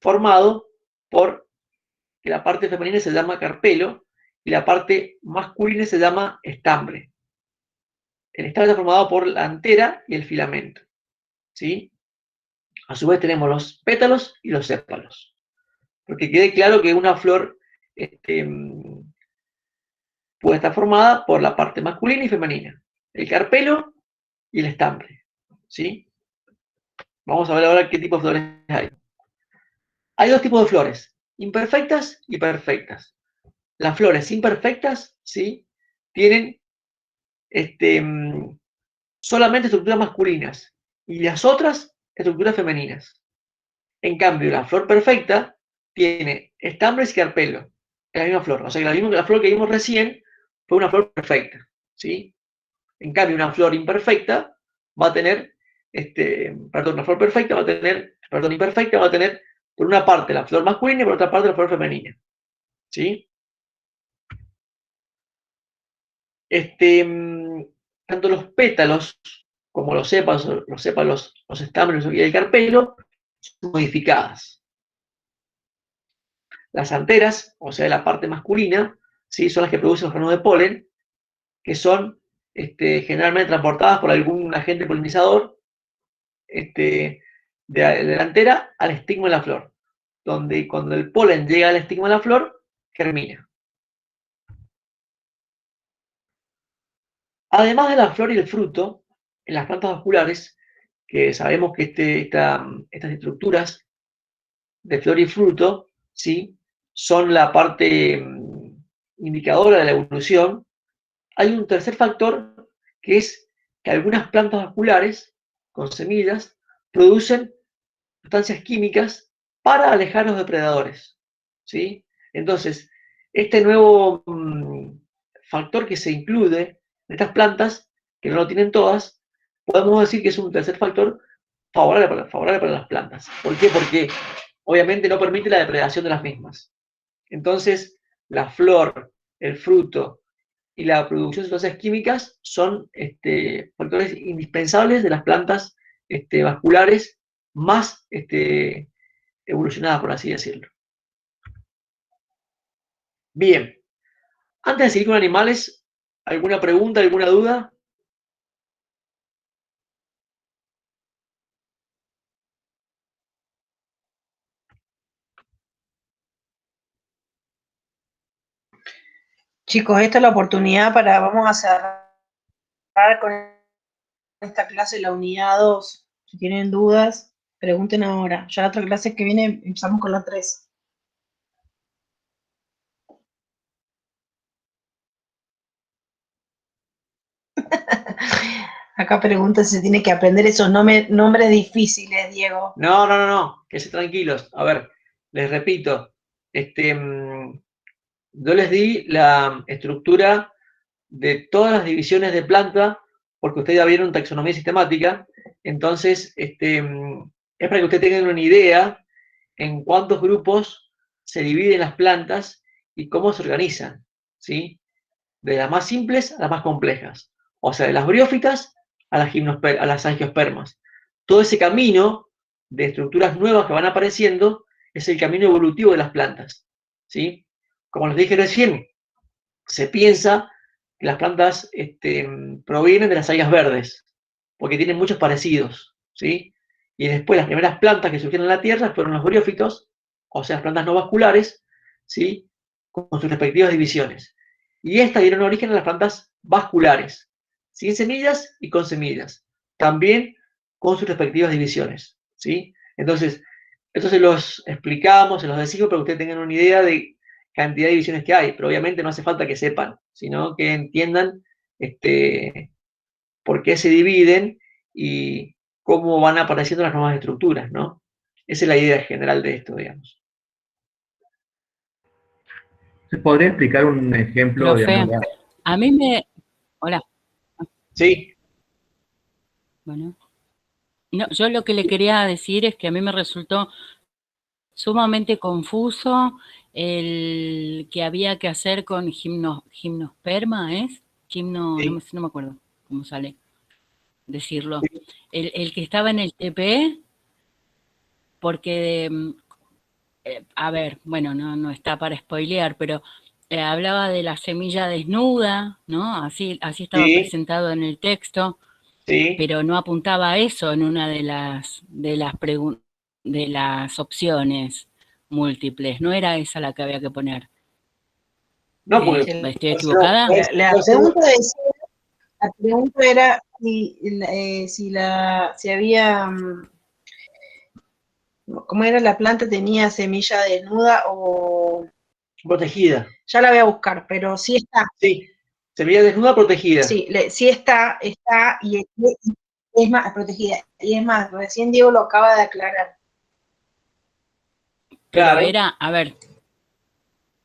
Formado por, que la parte femenina se llama carpelo y la parte masculina se llama estambre. El estambre está formado por la antera y el filamento, ¿sí? A su vez tenemos los pétalos y los sépalos. Porque quede claro que una flor puede estar formada por la parte masculina y femenina, el carpelo y el estambre, ¿sí? Vamos a ver ahora qué tipo de flores hay. Hay dos tipos de flores, imperfectas y perfectas. Las flores imperfectas, ¿sí? Tienen solamente estructuras masculinas y las otras estructuras femeninas. En cambio, la flor perfecta tiene estambres y carpelo, es la misma flor. O sea, que la flor que vimos recién fue una flor perfecta, ¿sí? En cambio, una flor imperfecta va a tener, una flor perfecta va a tener, imperfecta va a tener por una parte la flor masculina y por otra parte la flor femenina, ¿sí? Tanto los pétalos como los sépalos, los estambres y el carpelo son modificadas. Las anteras, o sea, la parte masculina, ¿sí? Son las que producen los granos de polen, que son generalmente transportadas por algún agente polinizador de la antera al estigma de la flor, donde cuando el polen llega al estigma de la flor, germina. Además de la flor y el fruto, en las plantas vasculares, que sabemos que estas estructuras de flor y fruto, ¿sí? Son la parte indicadora de la evolución, hay un tercer factor que es que algunas plantas vasculares con semillas producen sustancias químicas para alejar a los depredadores, ¿sí? Entonces, este nuevo factor que se incluye en estas plantas, que no lo tienen todas, podemos decir que es un tercer factor favorable para las plantas. ¿Por qué? Porque obviamente no permite la depredación de las mismas. Entonces, la flor, el fruto y la producción de sustancias químicas son factores indispensables de las plantas vasculares más evolucionadas, por así decirlo. Bien, antes de seguir con animales, ¿alguna pregunta, alguna duda? Chicos, esta es la oportunidad vamos a cerrar con esta clase, la unidad 2. Si tienen dudas, pregunten ahora. Ya la otra clase que viene empezamos con la 3. Acá pregunta si tiene que aprender esos nombres difíciles, Diego. No, quédense tranquilos. A ver, les repito, yo les di la estructura de todas las divisiones de planta, porque ustedes ya vieron taxonomía sistemática, entonces es para que ustedes tengan una idea en cuántos grupos se dividen las plantas y cómo se organizan, ¿sí? De las más simples a las más complejas, o sea, de las briófitas a las angiospermas. Todo ese camino de estructuras nuevas que van apareciendo es el camino evolutivo de las plantas, ¿sí? Como les dije recién, se piensa que las plantas provienen de las algas verdes, porque tienen muchos parecidos, ¿sí? Y después las primeras plantas que surgieron en la Tierra fueron los briófitos, o sea, las plantas no vasculares, ¿sí? Con sus respectivas divisiones. Y estas dieron origen a las plantas vasculares, sin semillas y con semillas, también con sus respectivas divisiones, ¿sí? Entonces, esto se los explicamos, se los decimos para que ustedes tengan una idea de cantidad de divisiones que hay, pero obviamente no hace falta que sepan, sino que entiendan por qué se dividen y cómo van apareciendo las nuevas estructuras, ¿no? Esa es la idea general de esto, digamos. ¿Se podría explicar un ejemplo, Profe, digamos? a mí me... Hola. Sí. Bueno. No, yo lo que le quería decir es que a mí me resultó sumamente confuso el que había que hacer con gimnosperma, ¿es? Sí. No me acuerdo cómo sale decirlo. El que estaba en el TP, porque, a ver, bueno, no está para spoilear, pero hablaba de la semilla desnuda, ¿no? Así estaba Sí. presentado en el texto, Sí. pero no apuntaba a eso en una de las opciones múltiples. No era esa la que había que poner. No, porque ¿Estoy equivocada? La pregunta era si había, ¿cómo era? La planta tenía semilla desnuda o... protegida. Ya la voy a buscar, pero sí está. Sí, semilla desnuda protegida. Sí, sí está y es más protegida. Y es más, recién Diego lo acaba de aclarar. Pero Claro. era, a ver,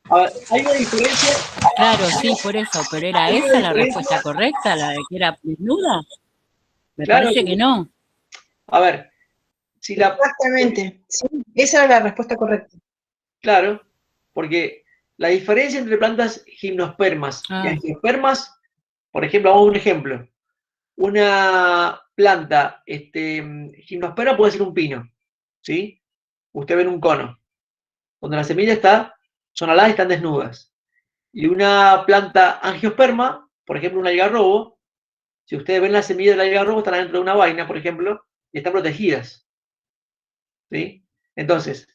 hay una diferencia. claro, sí, por eso, pero ¿era Hay una esa la diferencia. respuesta correcta, la de que era desnuda? Me Claro, parece que no. A ver, si la... Exactamente, sí, esa era la respuesta correcta. Claro, porque la diferencia entre plantas gimnospermas y angiospermas, por ejemplo, vamos a un ejemplo. Una planta gimnosperma puede ser un pino, ¿sí? Usted ve en un cono, donde las semillas son aladas y están desnudas. Y una planta angiosperma, por ejemplo, un algarrobo, si ustedes ven las semillas del algarrobo, están dentro de una vaina, por ejemplo, y están protegidas, ¿sí? Entonces,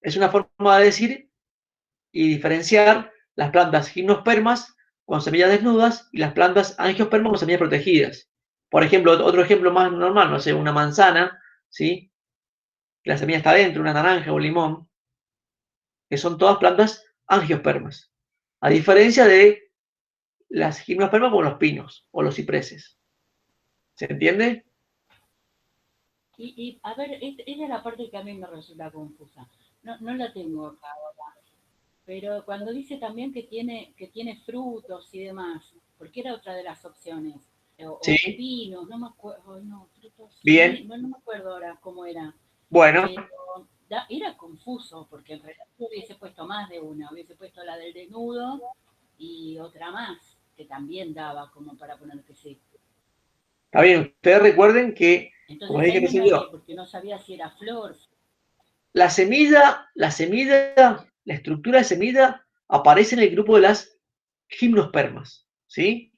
es una forma de decir y diferenciar las plantas gimnospermas con semillas desnudas y las plantas angiospermas con semillas protegidas. Por ejemplo, otro ejemplo más normal, no sé, una manzana, ¿sí? La semilla está dentro, una naranja o un limón, que son todas plantas angiospermas. A diferencia de las gimnospermas como los pinos o los cipreses. ¿Se entiende? Y a ver, esa es la parte que a mí me resulta confusa. No la tengo acá ahora. Pero cuando dice también que tiene frutos y demás, porque era otra de las opciones, o Sí. espinos, no me acuerdo, no, frutos, Bien. Sí, no me acuerdo ahora cómo era. Bueno. Pero era confuso, porque en realidad yo hubiese puesto más de una, hubiese puesto la del desnudo y otra más, que también daba como para poner que sí. Está bien, ustedes recuerden que, Entonces como dije ahí me recién mareé, yo, porque no sabía si era flor. la estructura de semilla aparece en el grupo de las gimnospermas, ¿sí?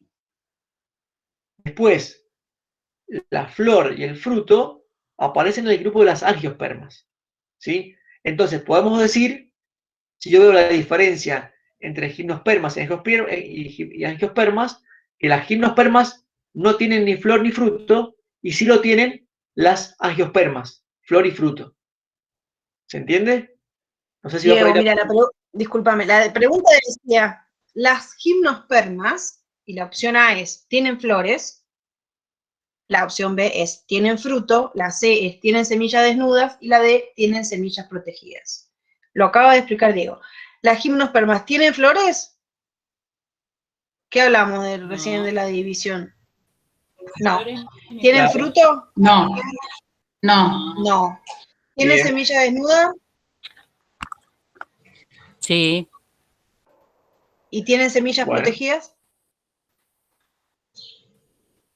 Después, la flor y el fruto aparecen en el grupo de las angiospermas, ¿sí? Entonces, podemos decir, si yo veo la diferencia entre gimnospermas y angiospermas, que las gimnospermas no tienen ni flor ni fruto, y sí lo tienen las angiospermas, flor y fruto. ¿Se entiende? No sé si va por ahí Diego, mira, discúlpame, la pregunta decía, las gimnospermas, y la opción A es, ¿tienen flores? La opción B es, ¿tienen fruto? La C es, ¿tienen semillas desnudas? Y la D, ¿tienen semillas protegidas? Lo acaba de explicar Diego. ¿Las gimnospermas tienen flores? ¿Qué hablamos recién de la división? No. ¿Tienen fruto? No, no. No. ¿Tienen Bien. semilla desnuda? Sí. ¿Y tienen semillas protegidas?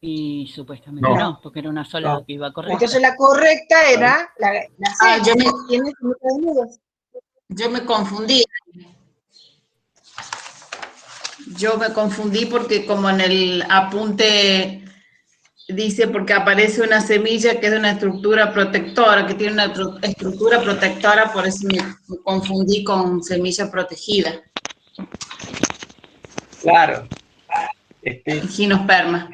Y supuestamente no, porque era una sola que iba correcta. Entonces la correcta era la C. ¿Tienen semillas desnudas? Yo me confundí. Yo me confundí porque como en el apunte dice porque aparece una semilla que es de una estructura protectora, que tiene una estructura protectora, por eso me confundí con semilla protegida. Claro. Gimnosperma.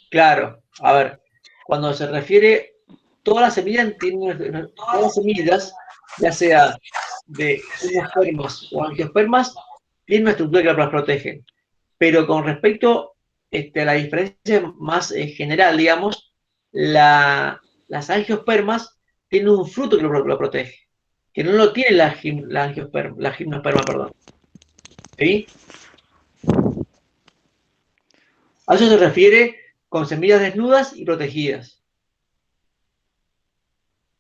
Claro. A ver, cuando se refiere, todas las semillas tienen, todas las semillas, ya sea de gimnospermas o angiospermas, tienen una estructura que las protege. Pero con respecto la diferencia más general, digamos, las angiospermas tienen un fruto que lo protege, que no lo tiene la gimnosperma, perdón. ¿Sí? A eso se refiere con semillas desnudas y protegidas.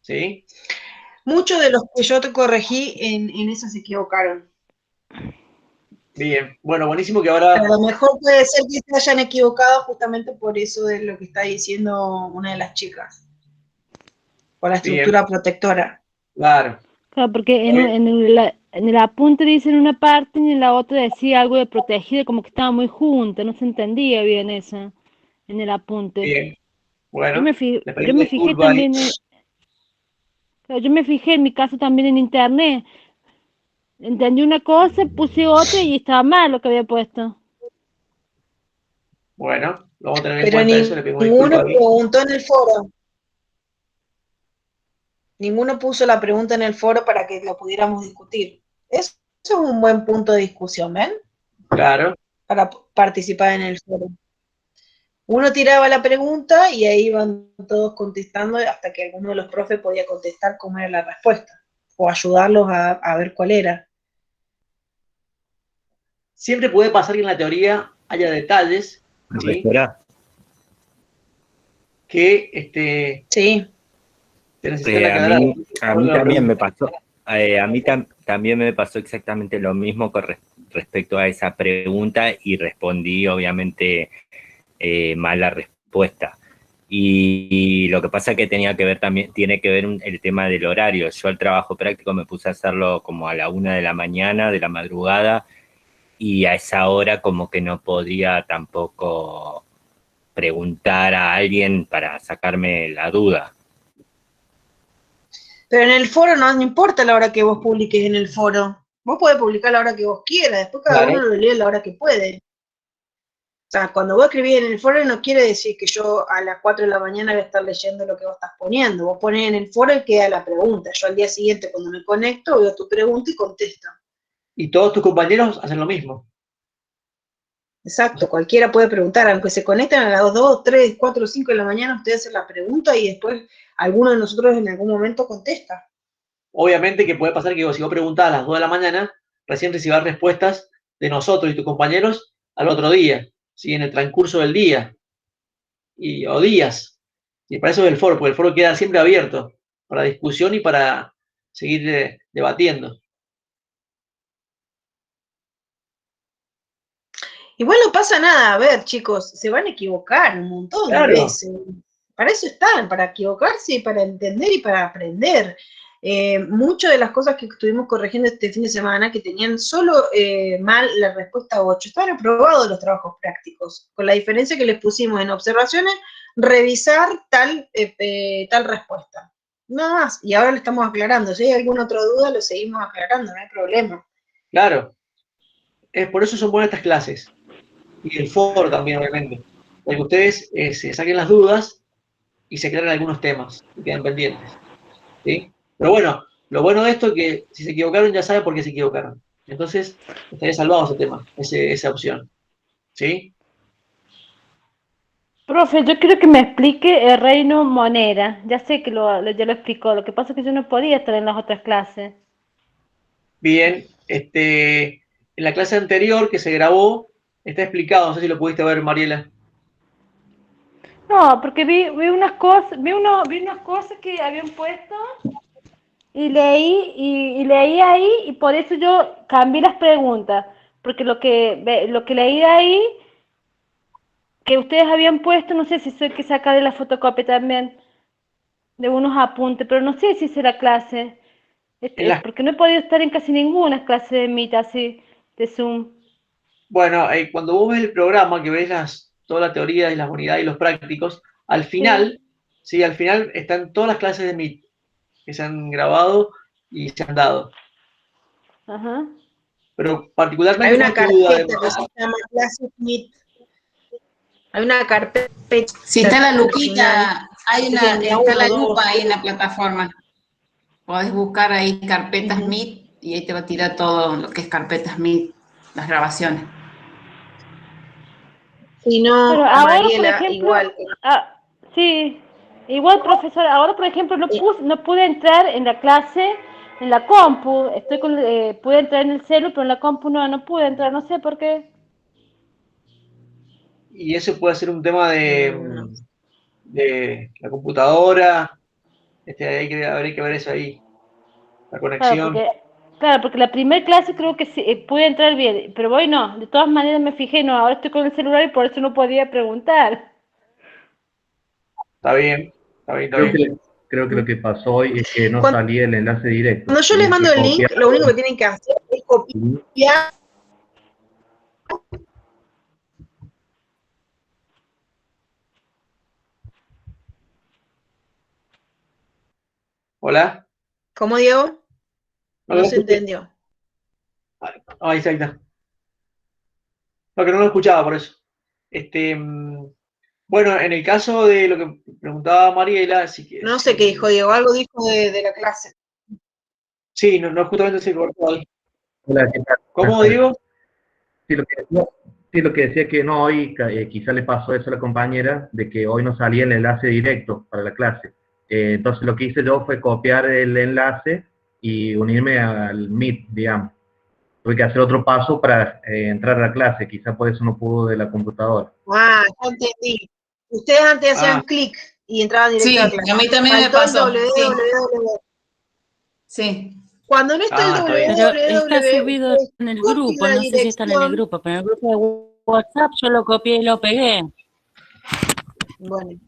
¿Sí? Muchos de los que yo te corregí en eso se equivocaron. Bien, bueno, buenísimo que ahora... A lo mejor puede ser que se hayan equivocado justamente por eso de lo que está diciendo una de las chicas, por la estructura protectora. Claro. Claro, porque en el apunte dice en una parte y en la otra decía algo de protegido, como que estaba muy junto, no se entendía bien eso en el apunte. Bien, bueno, Yo me fijé también, yo me fijé en mi caso también en internet. Entendí una cosa, puse otra y estaba mal lo que había puesto. Bueno, lo vamos a tener en Pero cuenta eso, le pedimos ninguno disculpas. preguntó en el foro. Ninguno puso la pregunta en el foro para que lo pudiéramos discutir. Eso es un buen punto de discusión, ¿ven? Claro. Para participar en el foro. Uno tiraba la pregunta y ahí iban todos contestando hasta que alguno de los profes podía contestar cómo era la respuesta o ayudarlos a ver cuál era. Siempre puede pasar que en la teoría haya detalles, ¿sí? Que sí. se necesitan aclarar. A mí también me pasó. También me pasó exactamente lo mismo con respecto a esa pregunta y respondí obviamente mal la respuesta. Y lo que pasa es que tiene que ver el tema del horario. Yo el trabajo práctico me puse a hacerlo como a la 1 de la mañana, de la madrugada, y a esa hora como que no podía tampoco preguntar a alguien para sacarme la duda. Pero en el foro no importa la hora que vos publiques en el foro. Vos podés publicar la hora que vos quieras, después cada uno lo lee a la hora que puede. O sea, cuando vos escribís en el foro no quiere decir que yo a las 4 de la mañana voy a estar leyendo lo que vos estás poniendo. Vos ponés en el foro y queda la pregunta. Yo al día siguiente cuando me conecto veo tu pregunta y contesto. Y todos tus compañeros hacen lo mismo. Exacto, cualquiera puede preguntar, aunque se conecten a las 2, 3, 4, 5 de la mañana, ustedes hacen la pregunta y después alguno de nosotros en algún momento contesta. Obviamente que puede pasar que si vos preguntás a las 2 de la mañana, recién recibas respuestas de nosotros y tus compañeros al otro día, ¿sí? En el transcurso del día o días. Y para eso es el foro, porque el foro queda siempre abierto para discusión y para seguir debatiendo. Igual no pasa nada, a ver, chicos, se van a equivocar un montón de veces. Para eso están, para equivocarse, para entender y para aprender. Muchas de las cosas que estuvimos corrigiendo este fin de semana, que tenían solo mal la respuesta 8, estaban aprobados los trabajos prácticos, con la diferencia que les pusimos en observaciones, revisar tal respuesta. Nada más, y ahora le estamos aclarando. Si hay alguna otra duda, lo seguimos aclarando, no hay problema. Claro, por eso son buenas estas clases. Y el foro también, obviamente. Para que ustedes se saquen las dudas y se aclaren algunos temas y queden pendientes. ¿Sí? Pero bueno, lo bueno de esto es que si se equivocaron ya saben por qué se equivocaron. Entonces, estaría salvado ese tema, esa opción. ¿Sí? Profe, yo quiero que me explique el reino monera. Ya sé que ya lo explicó, lo que pasa es que yo no podía estar en las otras clases. Bien, en la clase anterior que se grabó, está explicado, no sé si lo pudiste ver, Mariela. No, porque vi unas cosas, vi unas cosas que habían puesto y leí ahí y por eso yo cambié las preguntas, porque lo que leí de ahí que ustedes habían puesto, no sé si soy que sacaré la fotocopia también de unos apuntes, pero no sé si será clase, porque no he podido estar en casi ninguna clase de Meet así, de Zoom. Bueno, cuando vos ves el programa, que ves toda la teoría y las unidades y los prácticos, al final, sí, al final están todas las clases de Meet que se han grabado y se han dado. Ajá. Pero particularmente hay una carpeta que se llama Clases Meet. Hay una carpeta. Si está la lupita, está la lupa ahí en la plataforma. Podés buscar ahí carpetas Meet y ahí te va a tirar todo lo que es carpetas Meet, las grabaciones. Si no, Pero ahora, por Mariela, ejemplo, igual. sí, igual, profesor, ahora, por ejemplo, no pude entrar en la clase, en la compu, pude entrar en el celu, pero en la compu no pude entrar, no sé por qué. Y eso puede ser un tema No. de la computadora, habría que ver eso ahí, la conexión. Claro, porque la primera clase creo que sí, pude entrar bien, pero hoy no, de todas maneras me fijé, no, ahora estoy con el celular y por eso no podía preguntar. Está bien, está bien, está Creo bien. creo que lo que pasó hoy es que no salía el enlace directo. Cuando yo les Tenían mando que el link, copiar. lo único que tienen que hacer es copiar. ¿Hola? ¿Cómo, Diego? No, No se entendió. ahí está, ahí está. No, que no lo escuchaba por eso. Bueno, en el caso de lo que preguntaba Mariela, sí que No sé qué dijo Diego, algo dijo de la clase. sí, no justamente se cortó ahí. Hola, ¿qué tal? ¿Cómo digo? Sí, lo que decía que no, hoy quizá le pasó eso a la compañera, de que hoy no salía el enlace directo para la clase. Entonces lo que hice yo fue copiar el enlace y unirme al Meet, digamos. Tuve que hacer otro paso para entrar a la clase, quizá por eso no pudo de la computadora. Ah, ya entendí. Ustedes antes hacían Ah, clic y entraban directo a la Sí, clase. a mí también me Faltó el pasó. Sí, www. sí. Cuando no está el está bien. Pero está www, subido ustedes en el copian grupo, la no sé si está en el dirección. grupo, pero en el grupo de WhatsApp yo lo copié y lo pegué. Bueno,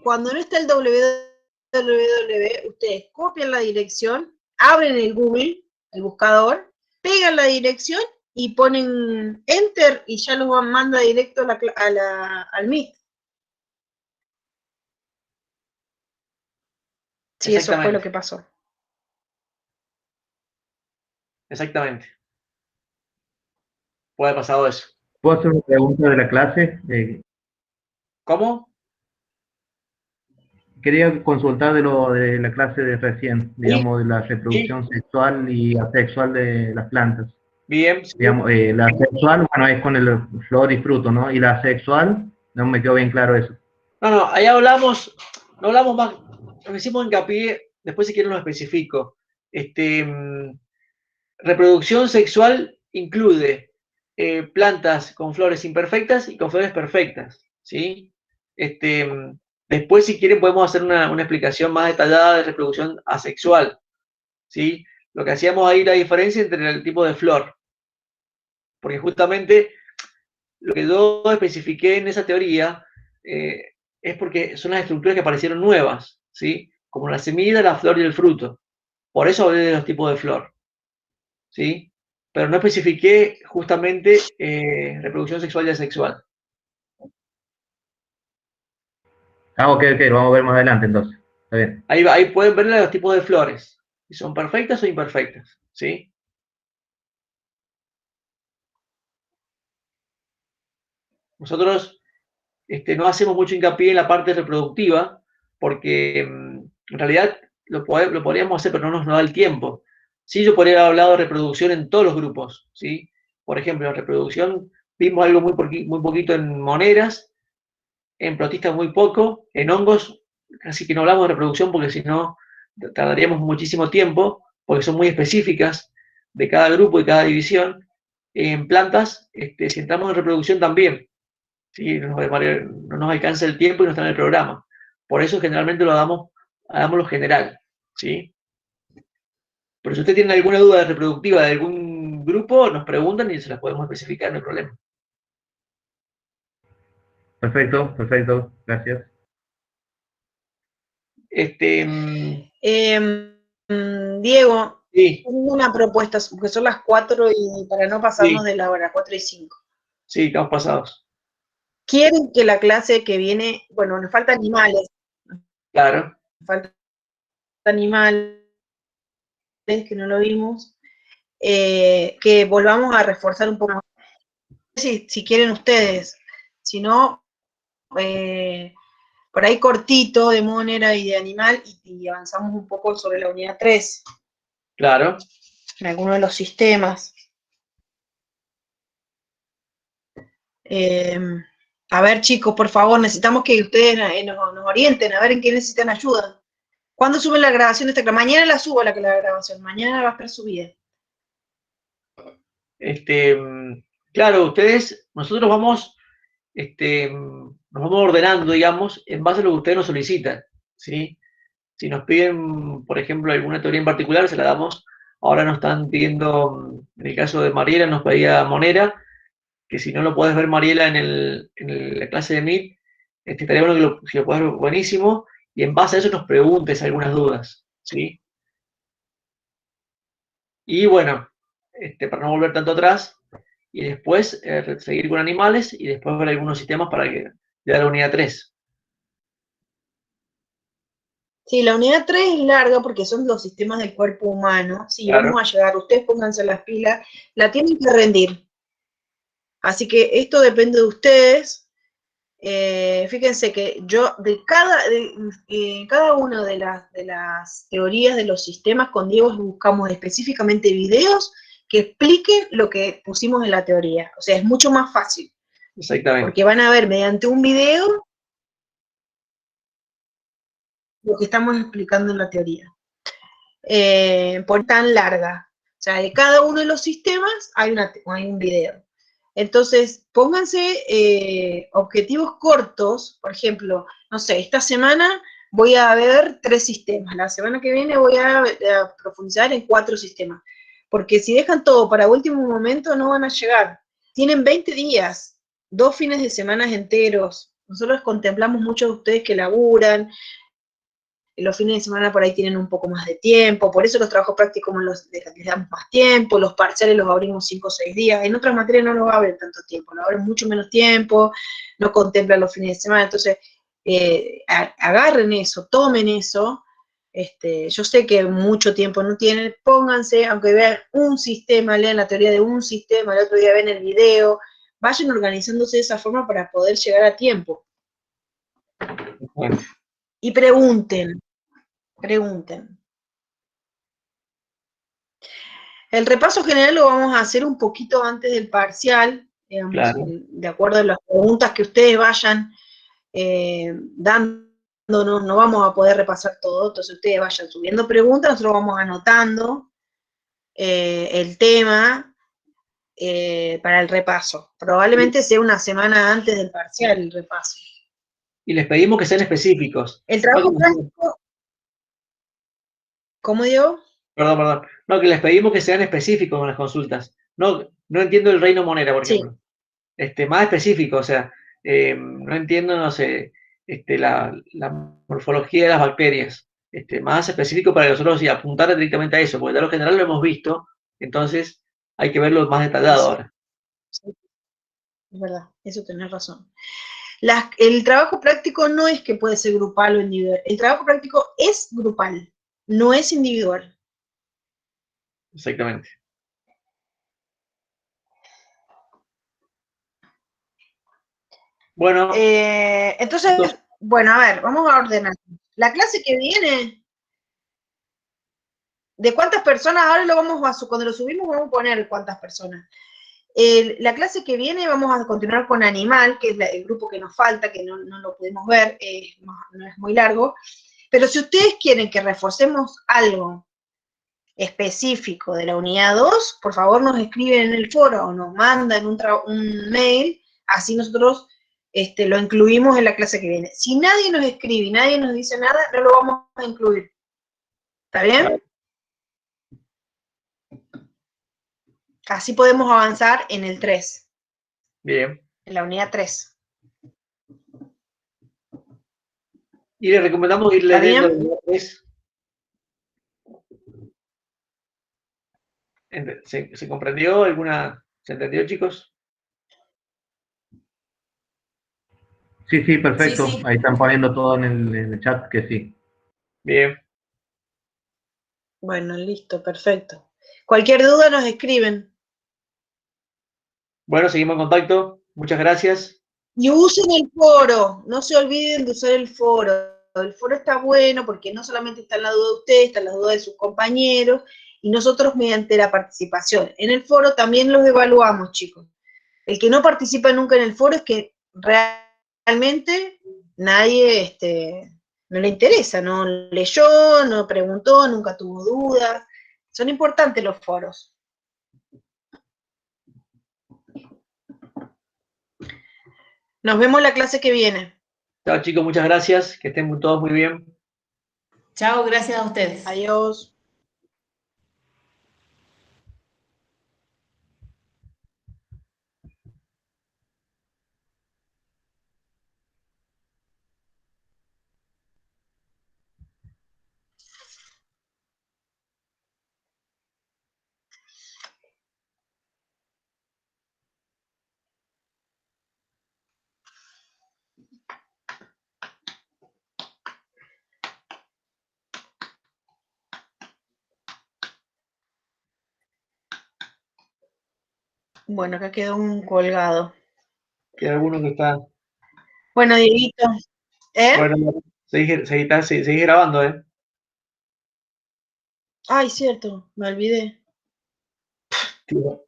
cuando no está el www, ustedes copian la dirección, abren el Google, el buscador, pegan la dirección y ponen Enter y ya los manda directo al Meet. Sí, eso fue lo que pasó. Exactamente. Puede haber pasado eso. ¿Puedo hacer una pregunta de la clase? ¿Cómo? Quería consultar de lo de la clase de recién, Sí, digamos, de la sí, reproducción sexual y asexual de las plantas. bien. Sí. Digamos, la sexual, bueno, es con el flor y fruto, ¿no? Y la sexual, no me quedó bien claro eso. No, ahí hablamos, no hablamos más, nos hicimos hincapié, después si quieren lo especifico. Reproducción sexual incluye plantas con flores imperfectas y con flores perfectas, ¿sí? Después, si quieren, podemos hacer una explicación más detallada de reproducción asexual, ¿sí? Lo que hacíamos ahí, la diferencia entre el tipo de flor, porque justamente lo que yo especifiqué en esa teoría es porque son las estructuras que aparecieron nuevas, ¿sí? Como la semilla, la flor y el fruto. Por eso hablé de los tipos de flor, ¿sí? Pero no especifiqué justamente reproducción sexual y asexual. Ah, ok, lo vamos a ver más adelante entonces. Está bien. Ahí pueden ver los tipos de flores, si son perfectas o imperfectas, ¿sí? Nosotros no hacemos mucho hincapié en la parte reproductiva, porque en realidad lo podríamos hacer, pero no nos da el tiempo. Sí, yo podría haber hablado de reproducción en todos los grupos, ¿sí? Por ejemplo, en reproducción vimos algo muy poquito en moneras, en protistas muy poco, en hongos casi que no hablamos de reproducción porque si no tardaríamos muchísimo tiempo, porque son muy específicas de cada grupo y cada división. En plantas, si entramos en reproducción también, ¿sí? No nos alcanza el tiempo y no está en el programa. Por eso generalmente hagamos lo general, ¿sí? Pero si usted tiene alguna duda reproductiva de algún grupo, nos preguntan y se las podemos especificar, no hay problema. Perfecto, gracias. Diego, Sí, tengo una propuesta, porque son las 4 y para no pasarnos sí, de la hora, 4:05. sí, estamos pasados. ¿Quieren que la clase que viene, bueno, nos faltan animales, Claro. que no lo vimos, que volvamos a reforzar un poco más. Si quieren ustedes, si no, por ahí cortito de monera y de animal y avanzamos un poco sobre la unidad 3, Claro. en alguno de los sistemas. A ver, chicos, por favor, necesitamos que ustedes nos orienten, a ver en qué necesitan ayuda. ¿Cuándo suben la grabación de esta clase? Mañana la subo la grabación, mañana va a estar subida. Claro, nosotros vamos, nos vamos ordenando, digamos, en base a lo que ustedes nos solicitan, ¿sí? Si nos piden, por ejemplo, alguna teoría en particular, se la damos. Ahora nos están pidiendo, en el caso de Mariela, nos pedía Monera, que si no lo puedes ver, Mariela, en la clase de Meet, estaría bueno que si lo puedes ver, buenísimo, y en base a eso nos preguntes algunas dudas, ¿sí? Y bueno, para no volver tanto atrás, y después seguir con animales, y después ver algunos sistemas para que de la unidad 3. Sí, la unidad 3 es larga porque son los sistemas del cuerpo humano. Sí, Claro. vamos a llegar, ustedes pónganse las pilas, la tienen que rendir. Así que esto depende de ustedes. Fíjense que yo de cada una de las teorías de los sistemas con Diego buscamos específicamente videos que expliquen lo que pusimos en la teoría. O sea, es mucho más fácil. Exactamente. Porque van a ver mediante un video lo que estamos explicando en la teoría. Por tan larga. O sea, de cada uno de los sistemas hay un video. Entonces, pónganse objetivos cortos, por ejemplo, no sé, esta semana voy a ver 3 sistemas, la semana que viene voy a profundizar en 4 sistemas, porque si dejan todo para último momento no van a llegar. Tienen 20 días, 2 fines de semana enteros. Nosotros contemplamos muchos de ustedes que laburan, los fines de semana por ahí tienen un poco más de tiempo, por eso los trabajos prácticos les damos más tiempo, los parciales los abrimos 5 o 6 días, en otras materias no los abren tanto tiempo, los abren mucho menos tiempo, no contemplan los fines de semana, entonces agarren eso, tomen eso, yo sé que mucho tiempo no tienen, pónganse, aunque vean un sistema, lean la teoría de un sistema, el otro día ven el video, vayan organizándose de esa forma para poder llegar a tiempo. Bueno. Y pregunten. El repaso general lo vamos a hacer un poquito antes del parcial, digamos, Claro. de acuerdo a las preguntas que ustedes vayan dándonos, no vamos a poder repasar todo, entonces ustedes vayan subiendo preguntas, nosotros vamos anotando el tema para el repaso. Probablemente sea una semana antes del parcial el repaso. Y les pedimos que sean específicos. El trabajo práctico, ¿cómo digo? Perdón. No, que les pedimos que sean específicos con las consultas. No entiendo el reino Monera, por ejemplo. Sí. Más específico, o sea, no entiendo, no sé, la morfología de las bacterias. Más específico para que nosotros apuntar directamente a eso, porque de lo general lo hemos visto, entonces hay que verlo más detallado ahora. Sí. Es verdad, eso tenés razón. El trabajo práctico no es que puede ser grupal o individual. El trabajo práctico es grupal, no es individual. Exactamente. Bueno. Entonces, bueno, a ver, vamos a ordenar. La clase que viene, ¿de cuántas personas? Ahora cuando lo subimos vamos a poner cuántas personas. La clase que viene vamos a continuar con Animal, que es el grupo que nos falta, que no lo pudimos ver, no es muy largo. Pero si ustedes quieren que reforcemos algo específico de la unidad 2, por favor nos escriben en el foro o nos mandan un mail, así nosotros lo incluimos en la clase que viene. Si nadie nos escribe y nadie nos dice nada, no lo vamos a incluir. ¿Está bien? Así podemos avanzar en el 3. Bien. En la unidad 3. Y les recomendamos ir leyendo la unidad 3. ¿Se comprendió alguna? ¿Se entendió, chicos? Sí, perfecto. Sí. Ahí están poniendo todo en el chat que sí. Bien. Bueno, listo, perfecto. Cualquier duda nos escriben. Bueno, seguimos en contacto. Muchas gracias. Y usen el foro. No se olviden de usar el foro. El foro está bueno porque no solamente está en la duda de ustedes, está en la duda de sus compañeros y nosotros mediante la participación en el foro también los evaluamos, chicos. El que no participa nunca en el foro es que realmente nadie no le interesa, no leyó, no preguntó, nunca tuvo dudas. Son importantes los foros. Nos vemos la clase que viene. Chao chicos, muchas gracias, que estén todos muy bien. Chao, gracias a ustedes. Adiós. Bueno, acá quedó un colgado. Queda alguno que está... Bueno, Dieguito. Bueno, seguí grabando, ¿eh? Ay, cierto, me olvidé. Tío.